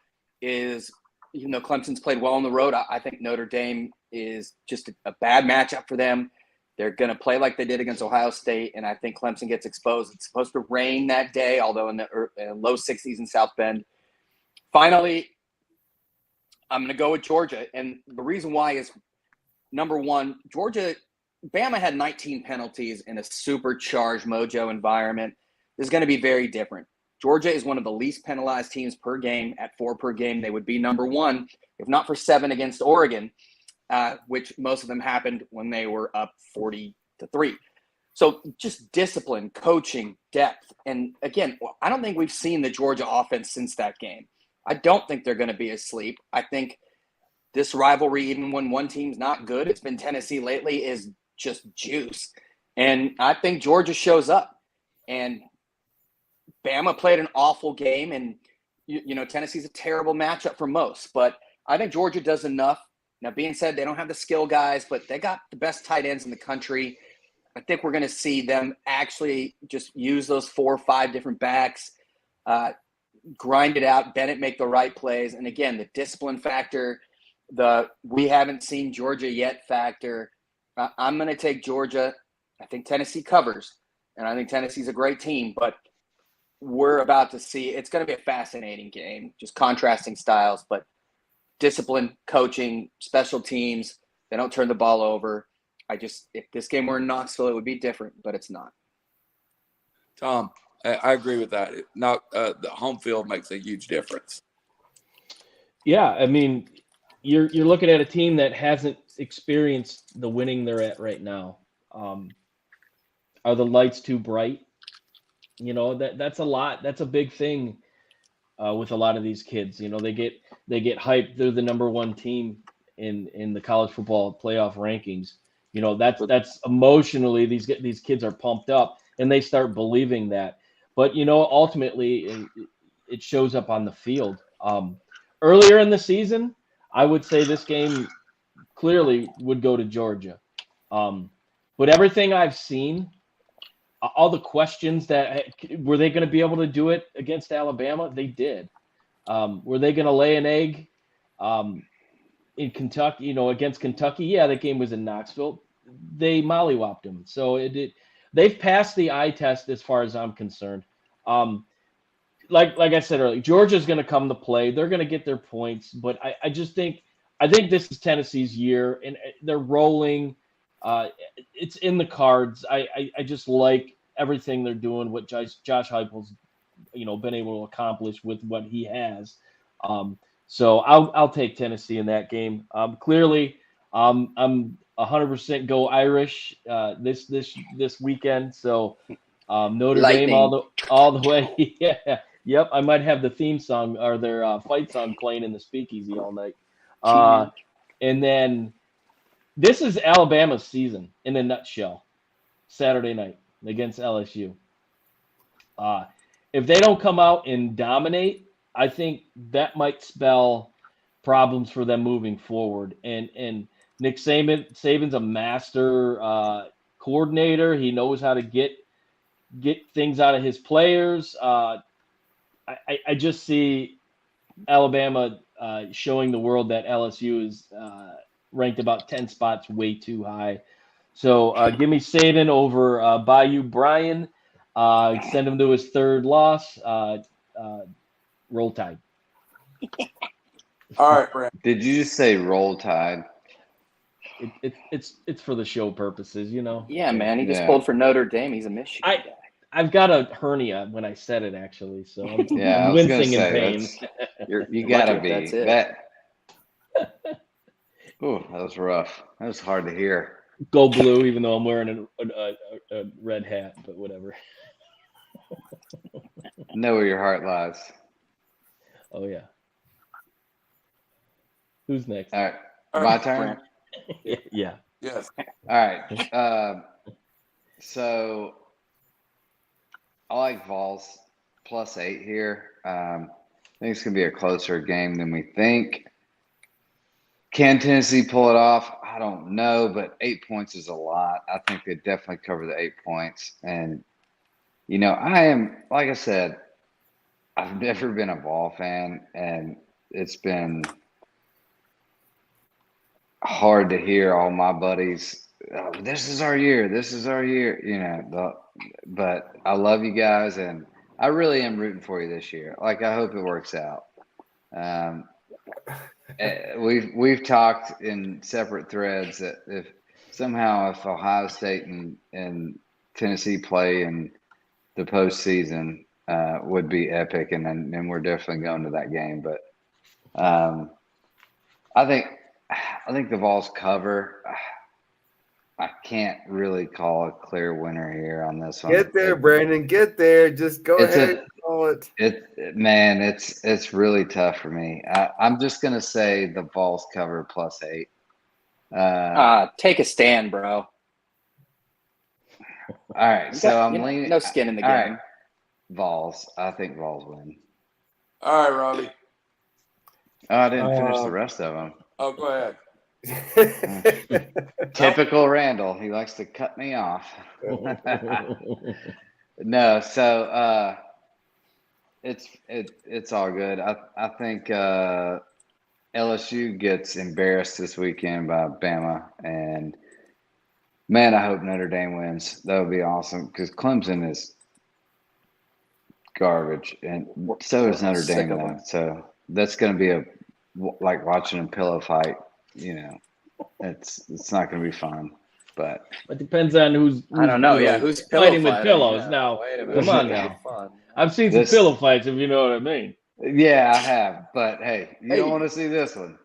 is, even though Clemson's played well on the road, I think Notre Dame is just a bad matchup for them. They're going to play like they did against Ohio State, and I think Clemson gets exposed. It's supposed to rain that day, although in the low 60s in South Bend. Finally, I'm going to go with Georgia, and the reason why is, number one, Bama had 19 penalties in a supercharged mojo environment. This is going to be very different. Georgia is one of the least penalized teams per game at 4 per game. They would be number 1, if not for 7 against Oregon, which most of them happened when they were up 40-3. So just discipline, coaching, depth. And again, I don't think we've seen the Georgia offense since that game. I don't think they're going to be asleep. I think this rivalry, even when one team's not good, it's been Tennessee lately, is just juice. And I think Georgia shows up. And Bama played an awful game, and Tennessee's a terrible matchup for most. But I think Georgia does enough. Now, being said, they don't have the skill guys, but they got the best tight ends in the country. I think we're going to see them actually just use those 4 or 5 different backs, grind it out, Bennett make the right plays. And again, the discipline factor, the we haven't seen Georgia yet factor. I'm going to take Georgia. I think Tennessee covers, and I think Tennessee's a great team, but we're about to see, it's going to be a fascinating game, just contrasting styles, but discipline, coaching, special teams. They don't turn the ball over. If this game were in Knoxville, it would be different, but it's not. Tom, I agree with that. The home field makes a huge difference. Yeah, I mean, you're looking at a team that hasn't experienced the winning they're at right now. Are the lights too bright? You know, that's a lot. That's a big thing with a lot of these kids. You know, they get hyped. They're the number one team in the college football playoff rankings. You know, that's emotionally these kids are pumped up and they start believing that. But you know, ultimately it shows up on the field. Earlier in the season, I would say this game clearly would go to Georgia. But everything I've seen, all the questions that were they going to be able to do it against Alabama? They did. Were they going to lay an egg in Kentucky? You know, against Kentucky? Yeah, that game was in Knoxville. They mollywopped them. So they've passed the eye test as far as I'm concerned. Like I said earlier, Georgia's going to come to play. They're going to get their points, but I think this is Tennessee's year, and they're rolling. It's in the cards. I just like everything they're doing, what Josh Heupel's, you know, been able to accomplish with what he has. So I'll take Tennessee in that game. Clearly, I'm 100% go Irish this weekend. So Notre Dame all the way. Yeah. Yep. I might have the theme song or their fight song playing in the speakeasy all night. And then this is Alabama's season in a nutshell. Saturday night against LSU. If they don't come out and dominate, I think that might spell problems for them moving forward. And Nick Saban's a master coordinator. He knows how to get things out of his players. I just see Alabama showing the world that LSU is ranked about 10 spots way too high. So give me Saban over Bayou Brian. Send him to his third loss. Roll Tide. All right, Brent. Did you just say Roll Tide? It's for the show purposes, you know. Yeah, man. He just pulled for Notre Dame. He's a Michigan guy. I've got a hernia when I said it, actually, so I'm I was wincing in say, pain. You gotta be. That's it. Ooh, that was rough. That was hard to hear. Go blue, even though I'm wearing a red hat, but whatever. Know where your heart lies. Oh yeah. Who's next? All right, my turn. Yeah. Yes. All right. So I like Vols +8 here. I think it's gonna be a closer game than we think. Can Tennessee pull it off? I don't know, but 8 points is a lot. I think they definitely cover the 8 points. And, you know, like I said, I've never been a Vol fan, and it's been hard to hear all my buddies, oh, this is our year, you know. But I love you guys, and I really am rooting for you this year. Like, I hope it works out. We've talked in separate threads that if Ohio State and Tennessee play in the postseason, would be epic, and then we're definitely going to that game. But I think the Vols cover. I can't really call a clear winner here on this one. Get there, Brandon. Get there. Just go ahead and call it. It's really tough for me. I'm just gonna say the Vols cover +8. Take a stand, bro. All right, so I'm leaning. No skin in the game. Right. Vols. I think Vols win. All right, Robbie. Oh, I didn't finish the rest of them. Oh, go ahead. Typical Randall. He likes to cut me off. No, so it's all good. I think LSU gets embarrassed this weekend by Bama, and man, I hope Notre Dame wins. That would be awesome because Clemson garbage, and so is Notre Sick Dame of though. them. So that's going to be like watching a pillow fight. It's not going to be fun. But It depends on who's I don't know. you Yeah, who's fighting pillow with fighting? pillows Yeah, now. wait a minute. Come on This now. is fun. I've seen some pillow fights, if you know what I mean. Yeah, I have. But hey, you don't want to see this one.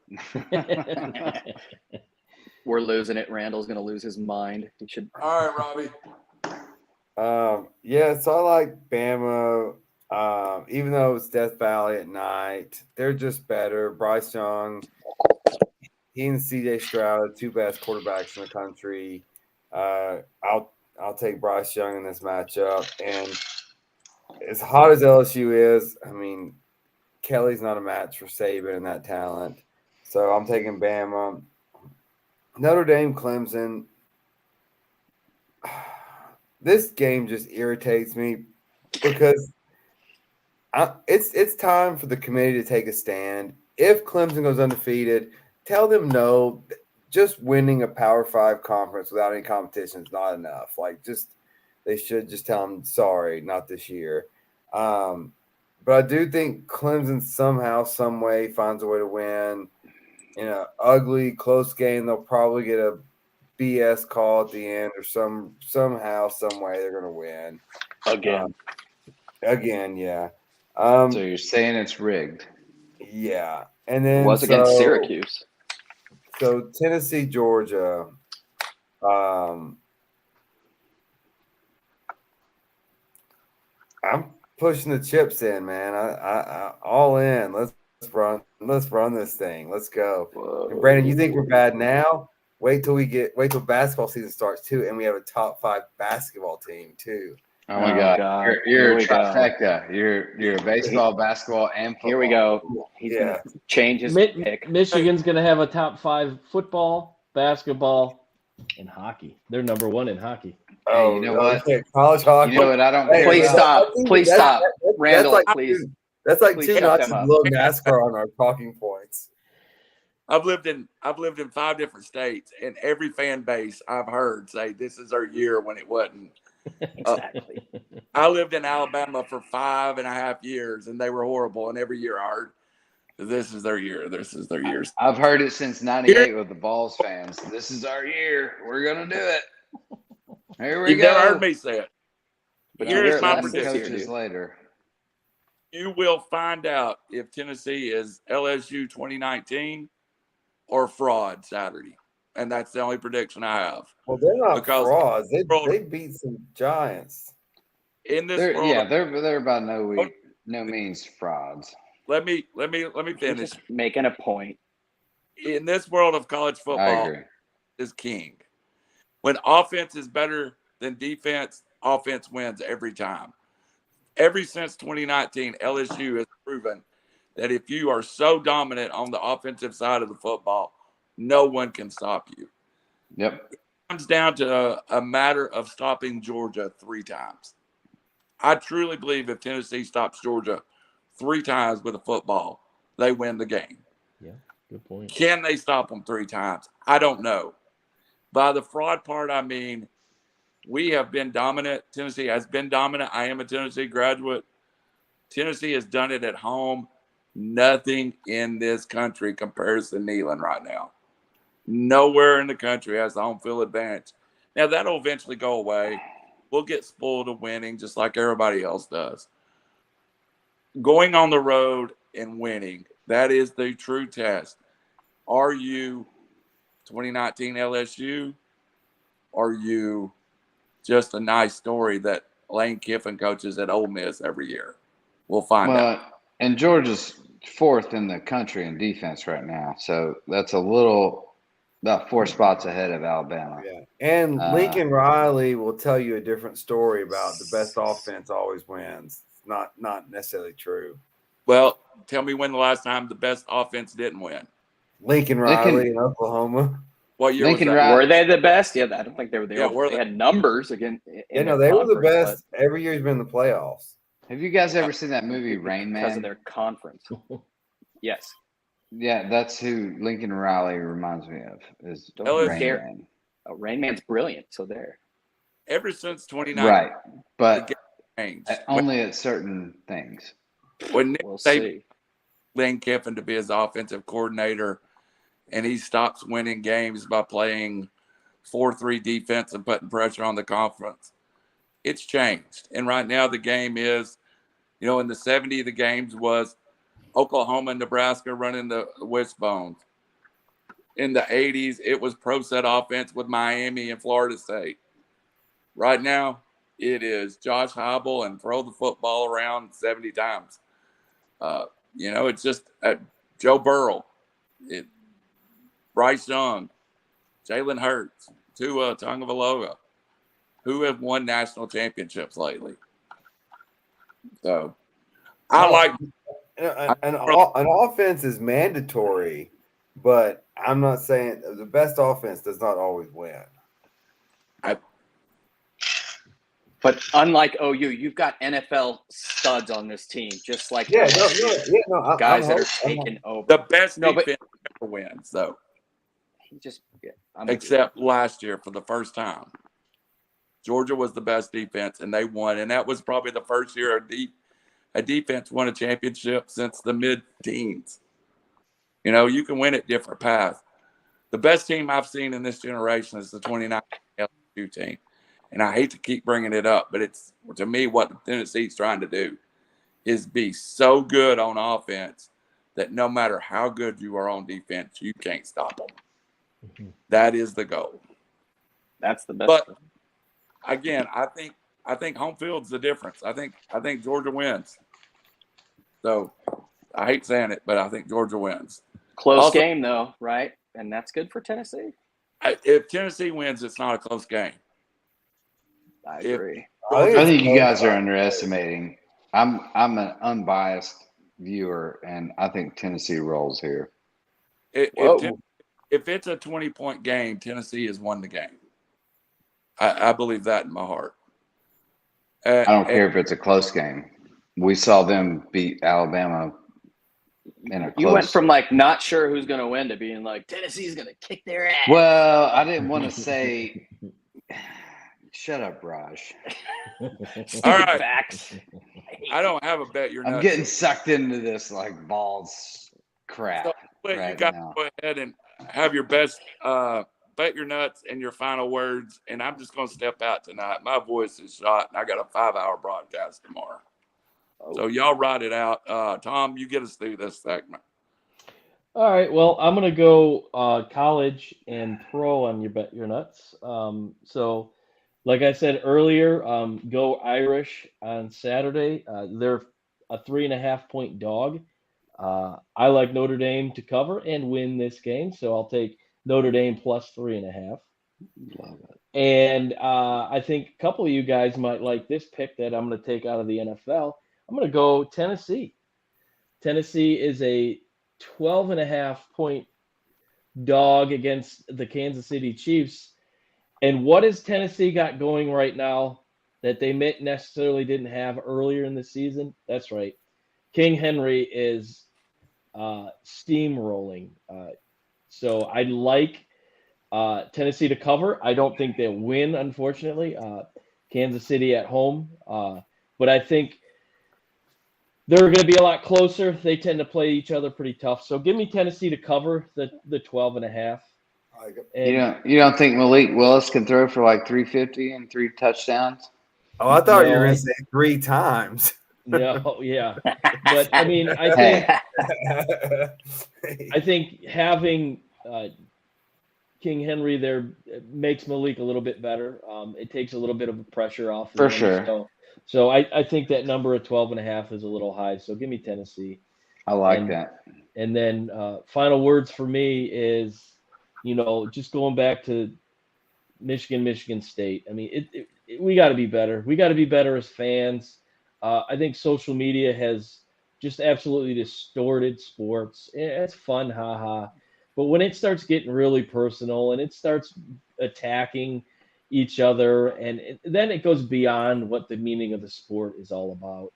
We're losing it. Randall's going to lose his mind. He should. All right, Robbie. Yeah, so I like Bama. Even though it's Death Valley at night, they're just better. Bryce Young, he and CJ Stroud, the two best quarterbacks in the country. I'll take Bryce Young in this matchup. And as hot as LSU is, I mean, Kelly's not a match for Saban and that talent. So I'm taking Bama. Notre Dame, Clemson. This game just irritates me because it's time for the committee to take a stand. If Clemson goes undefeated, tell them no. Just winning a Power 5 conference without any competition is not enough. They should just tell them sorry, not this year. But I do think Clemson somehow, some way finds a way to win. In an ugly, close game, they'll probably get a BS call at the end or somehow, some way they're going to win. Again, yeah. So you're saying it's rigged? Yeah. And then It was against Syracuse. So Tennessee, Georgia. I'm pushing the chips in, man. I all in. Let's run this thing. Let's go. And Brandon, you think we're bad now? Wait till basketball season starts too, and we have a top 5 basketball team too. Oh my God. You're a trifecta. You're a baseball, basketball, and football. Here we go. He's gonna change his pick. Michigan's gonna have a top 5 football, basketball, and hockey. They're number 1 in hockey. Hey, you know what? College hockey. You know what? I don't. Please stop. Please stop. Randall, please. That's like please two shut notches them up. below NASCAR on our talking points. I've lived in 5 different states, and every fan base I've heard say this is our year when it wasn't. Exactly. I lived in Alabama for 5.5 years, and they were horrible. And every year I heard, this is their year. This is their year. I've heard it since '98 with the Vols fans. This is our year. We're gonna do it. Here we You've go. never heard me say it. But here's my prediction. Coaches later. You will find out if Tennessee is LSU 2019 or fraud Saturday. And that's the only prediction I have. Well, they're not frauds. They beat some giants. In this world, they're by no means frauds. Let me finish. Just making a point. In this world of college football, is king. When offense is better than defense, offense wins every time. Ever since 2019, LSU has proven that if you are so dominant on the offensive side of the football, no one can stop you. Yep. It comes down to a matter of stopping Georgia 3 times. I truly believe if Tennessee stops Georgia 3 times with a football, they win the game. Yeah, good point. Can they stop them 3 times? I don't know. By the fraud part, I mean we have been dominant. Tennessee has been dominant. I am a Tennessee graduate. Tennessee has done it at home. Nothing in this country compares to Neyland right now. Nowhere in the country has the home field advantage. Now, that'll eventually go away. We'll get spoiled of winning just like everybody else does. Going on the road and winning, that is the true test. Are you 2019 LSU? Are you just a nice story that Lane Kiffin coaches at Ole Miss every year? We'll find out. And Georgia's 4th in the country in defense right now. So that's about 4 spots ahead of Alabama. Yeah. And Lincoln Riley will tell you a different story about the best offense always wins. It's not necessarily true. Well, tell me when the last time the best offense didn't win. Lincoln Riley in Oklahoma. What year Lincoln was that? Riley. Were they the best? Yeah, I don't think they were. They they had numbers again. They were the best. Every year he's been in the playoffs. Have you guys ever seen that movie Rain Man? Because of their conference. Yes. Yeah, that's who Lincoln Riley reminds me of. Is Rain Man. Rain Man's brilliant. So there. Ever since 2019, right? But changed. Only at certain things. When Nick We'll Saban see. Lane Kiffin to be his offensive coordinator, and he stops winning games by playing 4-3 defense and putting pressure on the conference, it's changed. And right now the game is, in the 70s, the games was Oklahoma and Nebraska running the wishbones. In the 80s, it was pro set offense with Miami and Florida State. Right now, it is Josh Heupel and throw the football around 70 times. It's just Joe Burrow, Bryce Young, Jalen Hurts, Tua Tagovailoa, who have won national championships lately. So, I like an offense is mandatory, but I'm not saying the best offense does not always win. But unlike OU, you've got NFL studs on this team, just like Guys that are taking over. the best defense never wins, though. Except last year for the first time. Georgia was the best defense, and they won. And that was probably the first year a defense won a championship since the mid-teens. You can win at different paths. The best team I've seen in this generation is the 29 LSU team. And I hate to keep bringing it up, but it's, to me, what Tennessee's trying to do is be so good on offense that no matter how good you are on defense, you can't stop them. Mm-hmm. That is the goal. That's the best. But again, I think home field's the difference. I think Georgia wins. So I hate saying it, but I think Georgia wins. Close game, though, right? And that's good for Tennessee. If Tennessee wins, it's not a close game. I agree. I think you guys are underestimating. I'm an unbiased viewer, and I think Tennessee rolls here. If it's a 20-point game, Tennessee has won the game. I believe that in my heart. I don't care if it's a close game. We saw them beat Alabama in a close. You went from not sure who's going to win to being Tennessee's going to kick their ass. Well, I didn't want to say. Shut up, Raj. All right. Facts. I don't have a bet. I'm getting sucked into this balls crap. So, right you got now. to go ahead and have your best bet your nuts and your final words. And I'm just going to step out tonight. My voice is shot, and I got a 5-hour broadcast tomorrow. So y'all ride it out. Tom, you get us through this segment. All right. Well, I'm going to go college and pro on your bet your nuts. So, like I said earlier, go Irish on Saturday. They're a 3.5-point dog. I like Notre Dame to cover and win this game, so I'll take Notre Dame plus 3.5. Love it. And I think a couple of you guys might like this pick that I'm going to take out of the NFL. I'm going to go Tennessee. Tennessee is a 12.5-point dog against the Kansas City Chiefs. And what has Tennessee got going right now that they necessarily didn't have earlier in the season? That's right. King Henry is steamrolling. So I like Tennessee to cover. I don't think they'll win, unfortunately. Kansas City at home. But I think they're going to be a lot closer. They tend to play each other pretty tough. So give me Tennessee to cover the 12.5. You don't think Malik Willis can throw for 350 and 3 touchdowns? Oh, I thought you were going to say 3 times. No, yeah. But I mean, I think having King Henry there makes Malik a little bit better. It takes a little bit of pressure off. For sure. So I think that number of 12.5 is a little high. So give me Tennessee. I like that. And then final words for me is, just going back to Michigan State. I mean, we got to be better. We got to be better as fans. I think social media has just absolutely distorted sports. It's fun, haha. But when it starts getting really personal and it starts attacking each other, and then it goes beyond what the meaning of the sport is all about.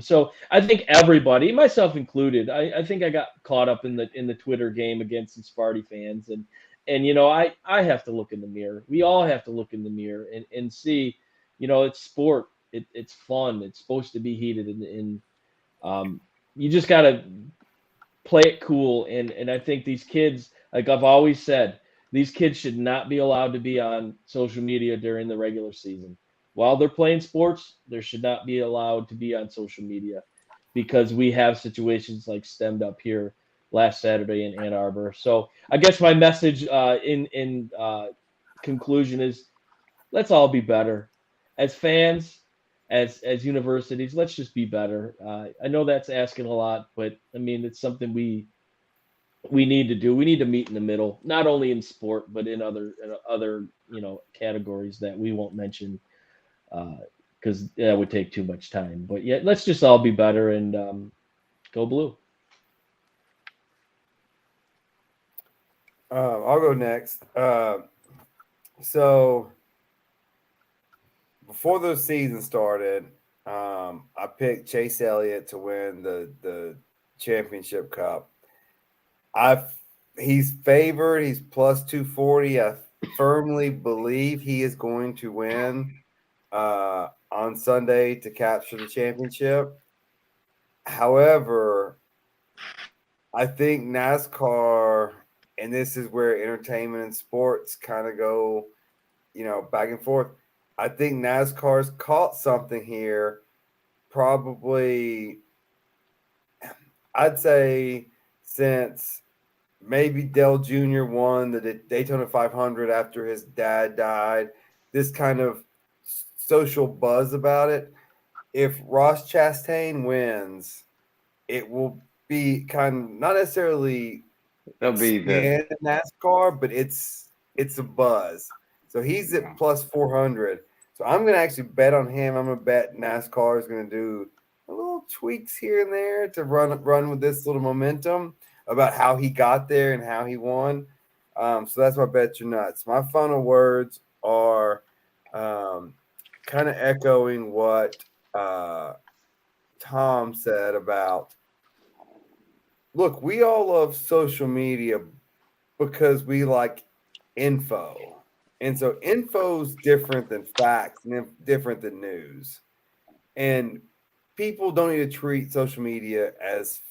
So I think everybody, myself included, I think I got caught up in the Twitter game against some Sparty fans, and I have to look in the mirror. We all have to look in the mirror and see, it's sport. it's fun. It's supposed to be heated, and you just got to play it cool. And I think these kids, like I've always said, these kids should not be allowed to be on social media during the regular season. While they're playing sports, they should not be allowed to be on social media, because we have situations like stemmed up here last Saturday in Ann Arbor. So I guess my message in conclusion is, let's all be better as fans, as universities. Let's just be better. I know that's asking a lot, but I mean, it's something we need to do. We need to meet in the middle, not only in sport, but in other categories that we won't mention, because that would take too much time. But yeah, let's just all be better and go blue. I'll go next. So before the season started, I picked Chase Elliott to win the championship cup. He's favored. He's plus 240. I firmly believe he is going to win on Sunday to capture the championship. However, I think NASCAR, and this is where entertainment and sports kind of go, back and forth. I think NASCAR's caught something here. Probably, I'd say since maybe Dale Jr. won the Daytona 500 after his dad died, this kind of social buzz about it. If Ross Chastain wins, it will be kind of not necessarily It'll be the NASCAR, but it's a buzz. So he's at plus 400. So I'm going to actually bet on him. I'm going to bet NASCAR is going to do a little tweaks here and there to run with this little momentum about how he got there and how he won. So that's my bet you're nuts. My final words are kind of echoing what Tom said about, look, we all love social media because we like info. And so info's different than facts and different than news. And people don't need to treat social media as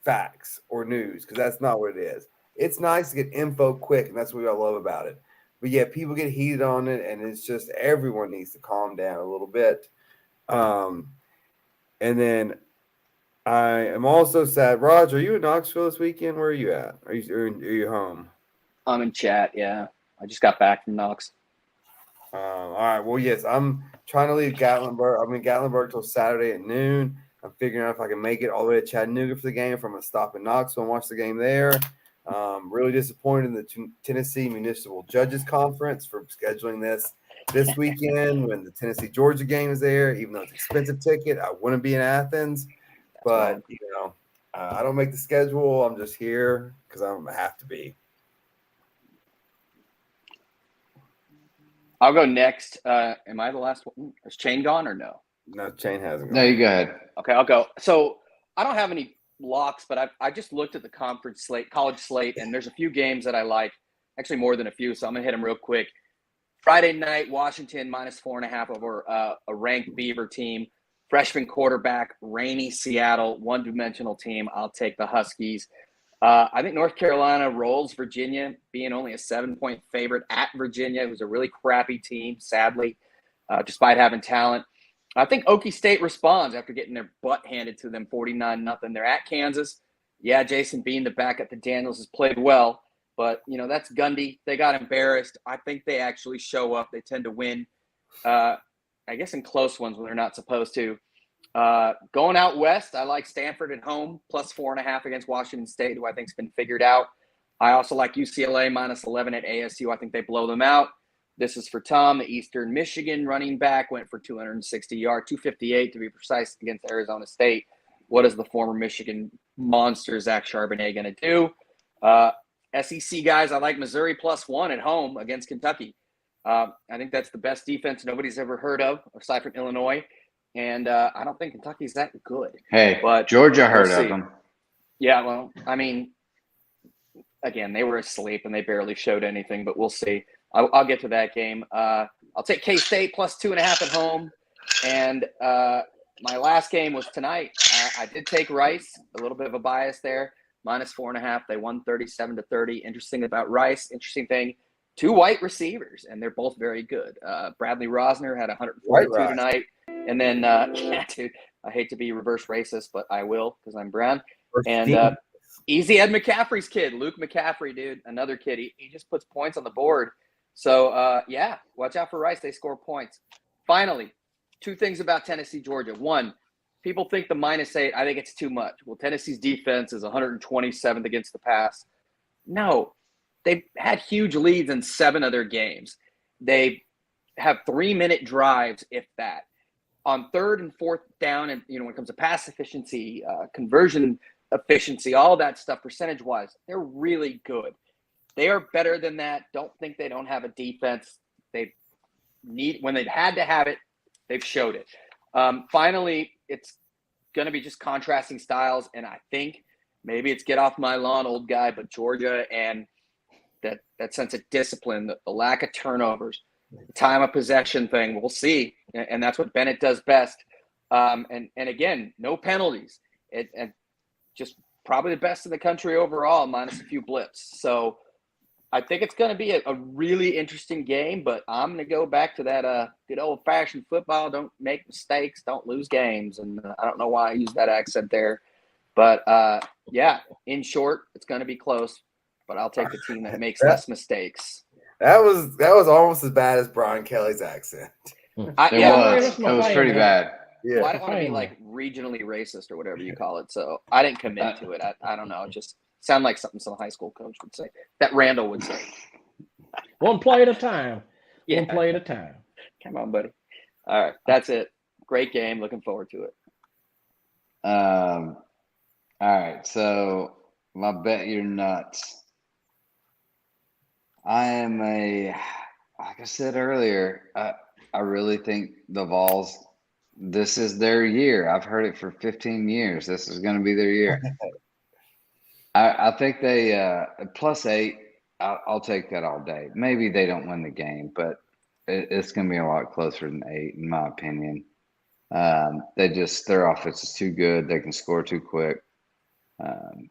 facts or news, because that's not what it is. It's nice to get info quick, and that's what I love about it. But yeah, people get heated on it, and it's just everyone needs to calm down a little bit. And then I am also sad. Roger, are you in Knoxville this weekend? Where are you at? Are you home? I'm in chat, yeah. I just got back from Knox. All right. Well, yes, I'm trying to leave Gatlinburg. I'm in Gatlinburg till Saturday at noon. I'm figuring out if I can make it all the way to Chattanooga for the game, if I'm going to stop in Knoxville and watch the game there. Really disappointed in the Tennessee Municipal Judges Conference for scheduling this weekend when the Tennessee-Georgia game is there. Even though it's an expensive ticket, I wouldn't be in Athens. But, I don't make the schedule. I'm just here because I have to be. I'll go next. Am I the last one? Is Chain gone or no? No, Chain hasn't gone. No, you go ahead. Okay, I'll go. So I don't have any locks, but I just looked at the conference slate, college slate, and there's a few games that I like. Actually, more than a few, so I'm going to hit them real quick. Friday night, Washington minus 4.5 over a ranked Beaver team. Freshman quarterback, rainy Seattle, one-dimensional team. I'll take the Huskies. I think North Carolina rolls Virginia, being only a 7-point favorite at Virginia. It was a really crappy team, sadly, despite having talent. I think Okie State responds after getting their butt handed to them 49-0. They're at Kansas. Yeah, Jason Bean, the backup to Daniels, has played well, but, that's Gundy. They got embarrassed. I think they actually show up. They tend to win, I guess, in close ones when they're not supposed to. Going out west, I like Sanford at home, plus 4.5 against Washington State, who I think has been figured out. I also like UCLA minus 11 at ASU. I think they blow them out. This is for Tom. The Eastern Michigan running back went for 260 yards, 258 to be precise, against Arizona State. What is the former Michigan monster Zach Charbonnet going to do? SEC guys, I like Missouri plus 1 at home against Kentucky. I think that's the best defense nobody's ever heard of, aside from Illinois. And I don't think Kentucky's that good. Hey, but Georgia heard of them. Yeah, well, I mean, again, they were asleep and they barely showed anything, but we'll see. I'll get to that game. I'll take K-State plus 2.5 at home. And my last game was tonight. I did take Rice, a little bit of a bias there, -4.5. They won 37-30. Interesting about Rice, interesting thing, 2 white receivers, and they're both very good. Bradley Rosner had 142 tonight. And then, yeah, dude, I hate to be reverse racist, but I will because I'm brown. And Easy Ed McCaffrey's kid, Luke McCaffrey, dude, another kid. He just puts points on the board. So, yeah, watch out for Rice. They score points. Finally, 2 things about Tennessee, Georgia. 1, people think the -8, I think it's too much. Well, Tennessee's defense is 127th against the pass. No, they've had huge leads in 7 of their games. They have 3-minute drives, if that. On 3rd and 4th down, and when it comes to pass efficiency, conversion efficiency, all that stuff, percentage-wise, they're really good. They are better than that. Don't think they don't have a defense. When they've had to have it, they've showed it. Finally, it's going to be just contrasting styles, and I think maybe it's get off my lawn, old guy, but Georgia and that sense of discipline, the lack of turnovers, the time of possession thing, we'll see. And that's what Bennett does best. And again, no penalties. And just probably the best in the country overall, minus a few blips. So I think it's going to be a really interesting game, but I'm going to go back to that good old-fashioned football. Don't make mistakes. Don't lose games. And I don't know why I use that accent there. But, yeah, in short, it's going to be close. But I'll take the team that makes less mistakes. That was almost as bad as Brian Kelly's accent. It was pretty bad. Yeah. Well, I don't want to be like regionally racist or whatever you call it. So I didn't commit to it. I don't know. It just sounded like something some high school coach would say. That Randall would say. One play at a time. Yeah. One play at a time. Come on, buddy. All right. That's it. Great game. Looking forward to it. All right. So my bet you're nuts. Like I said earlier, I really think the Vols, this is their year. I've heard it for 15 years. This is going to be their year. I think they +8. I'll take that all day. Maybe they don't win the game, but it's going to be a lot closer than 8, in my opinion. Their offense is too good. They can score too quick. And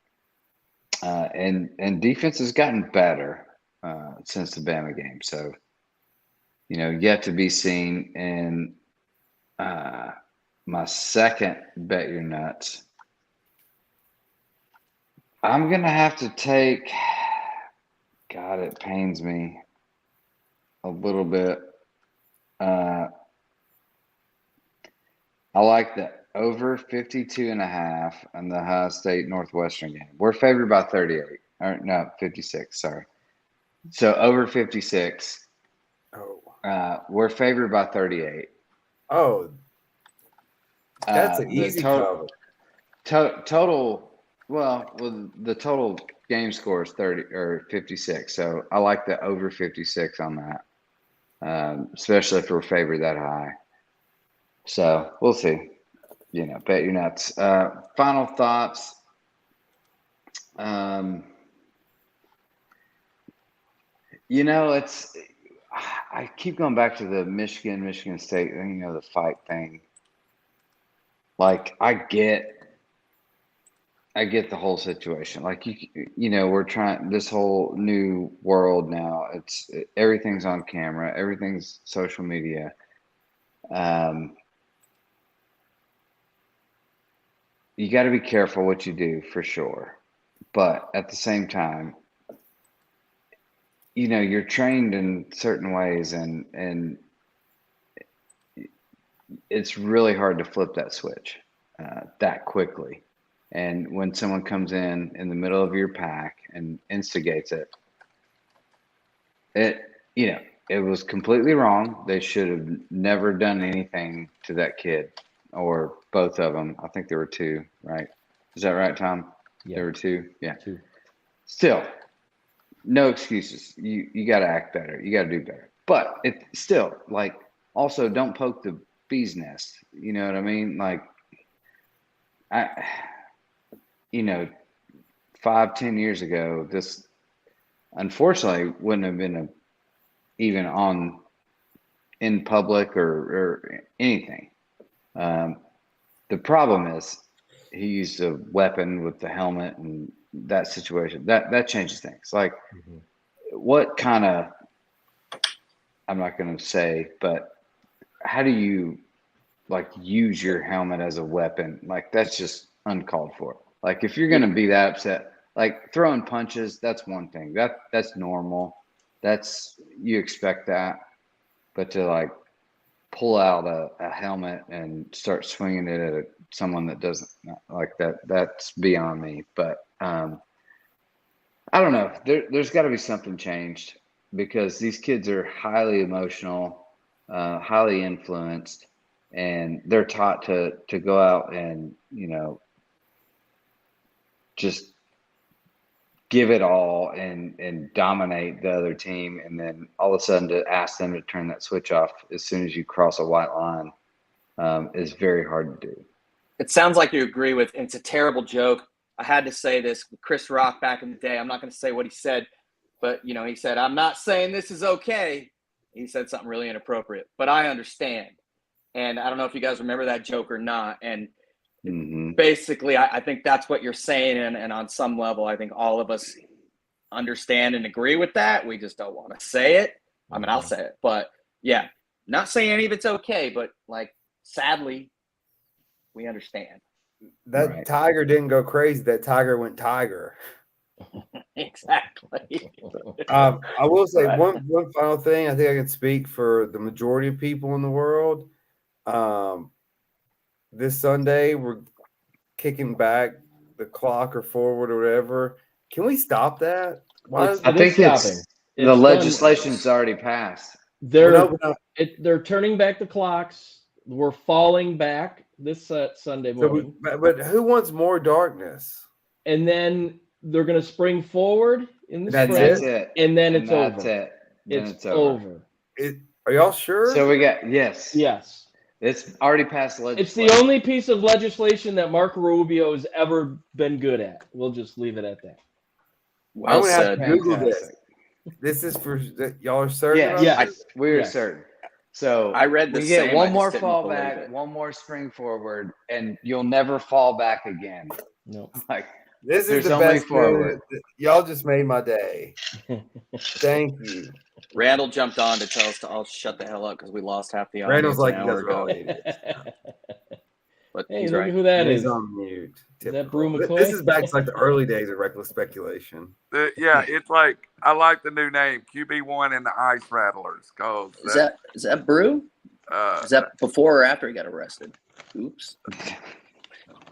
defense has gotten better since the Bama game. So, yet to be seen. And my second bet you're nuts, I'm going to have to take, God, it pains me a little bit. I like the over 52.5 in the Ohio State Northwestern game. We're favored by 38. Or no, 56, sorry. So over 56. Oh. We're favored by 38. Oh. That's an easy cover. Total, the total game score is 30 or 56. So I like the over 56 on that, especially if we're favored that high. So we'll see. Bet you're nuts. Final thoughts. I keep going back to the Michigan State, the fight thing. Like, I get the whole situation. Like, we're trying this whole new world now. Everything's on camera. Everything's social media. You got to be careful what you do, for sure. But at the same time, you're trained in certain ways, and it's really hard to flip that switch that quickly. And when someone comes in the middle of your pack and instigates it, it was completely wrong. They should have never done anything to that kid, or both of them. I think there were 2, right? Is that right, Tom? Yeah. There were 2? Yeah. 2. Still, no excuses. You got to act better. You got to do better. But it's still, like, also don't poke the bee's nest. You know what I mean? Like, 5-10 years ago, this unfortunately wouldn't have been even on in public or anything. The problem is he used a weapon with the helmet and that situation. That changes things. Like, what kind of, I'm not going to say, but how do you like use your helmet as a weapon? Like, that's just uncalled for. Like, if you're going to be that upset, like throwing punches, that's one thing. That's normal. You expect that. But to like pull out a helmet and start swinging it at someone that doesn't like that's beyond me. But I don't know. There's got to be something changed, because these kids are highly emotional, highly influenced, and they're taught to go out and, just give it all and dominate the other team. And then all of a sudden to ask them to turn that switch off as soon as you cross a white line is very hard to do. It sounds like you agree with, and it's a terrible joke. I had to say this with Chris Rock back in the day. I'm not going to say what he said, but, he said, "I'm not saying this is okay." He said something really inappropriate, but I understand. And I don't know if you guys remember that joke or not. And basically, I think that's what you're saying. And on some level, I think all of us understand and agree with that. We just don't want to say it. I mean, I'll say it. But, yeah, not saying any of it's okay, but, like, sadly, we understand. That tiger didn't go crazy. That tiger went tiger. Exactly. I will say one final thing. I think I can speak for the majority of people in the world. This Sunday, we're kicking back the clock or forward or whatever. Can we stop that? I think the legislation's already passed. They're turning back the clocks. We're falling back this Sunday morning. But who wants more darkness? And then they're going to spring forward in the spring. That's it. And then it's over. That's it. It's over. Are y'all sure? So we got yes. It's already passed legislation. It's the only piece of legislation that Marco Rubio has ever been good at. We'll just leave it at that. Well, I'm going to have to Google this. This is for y'all are certain? Yes, we're certain. So I read this. We get one more fall back, one more spring forward, and you'll never fall back again. No. Like, this is the best forward. Y'all just made my day. Thank you. Randall jumped on to tell us to all shut the hell up because we lost half the audience. Randall's like, an hour ago. But hey, look at who that is. He's on mute. Is that Brew McCoy? This is back to like the early days of reckless speculation. It's like, I like the new name, QB1 and the Ice Rattlers. Is that Brew? Is that before or after he got arrested? Oops.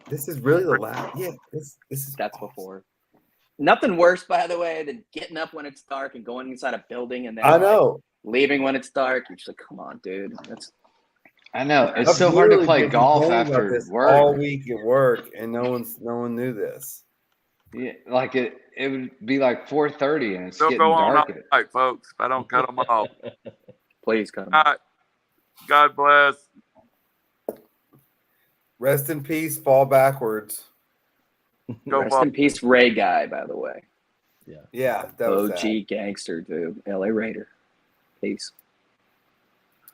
This is really the last. Yeah, this is. That's awesome. Before. Nothing worse, by the way, than getting up when it's dark and going inside a building and then leaving when it's dark. You're just like, come on, dude. I know it's so hard to play golf after work all week at work, and no one knew this. Yeah, like it would be like 4:30, and it's They'll getting go on dark. all night, folks. If I don't cut them off, please cut them off. Right. God bless. Rest in peace. Fall backwards. Rest in peace, Ray Guy. By the way. Yeah. That was OG gangster, dude. LA Raider. Peace.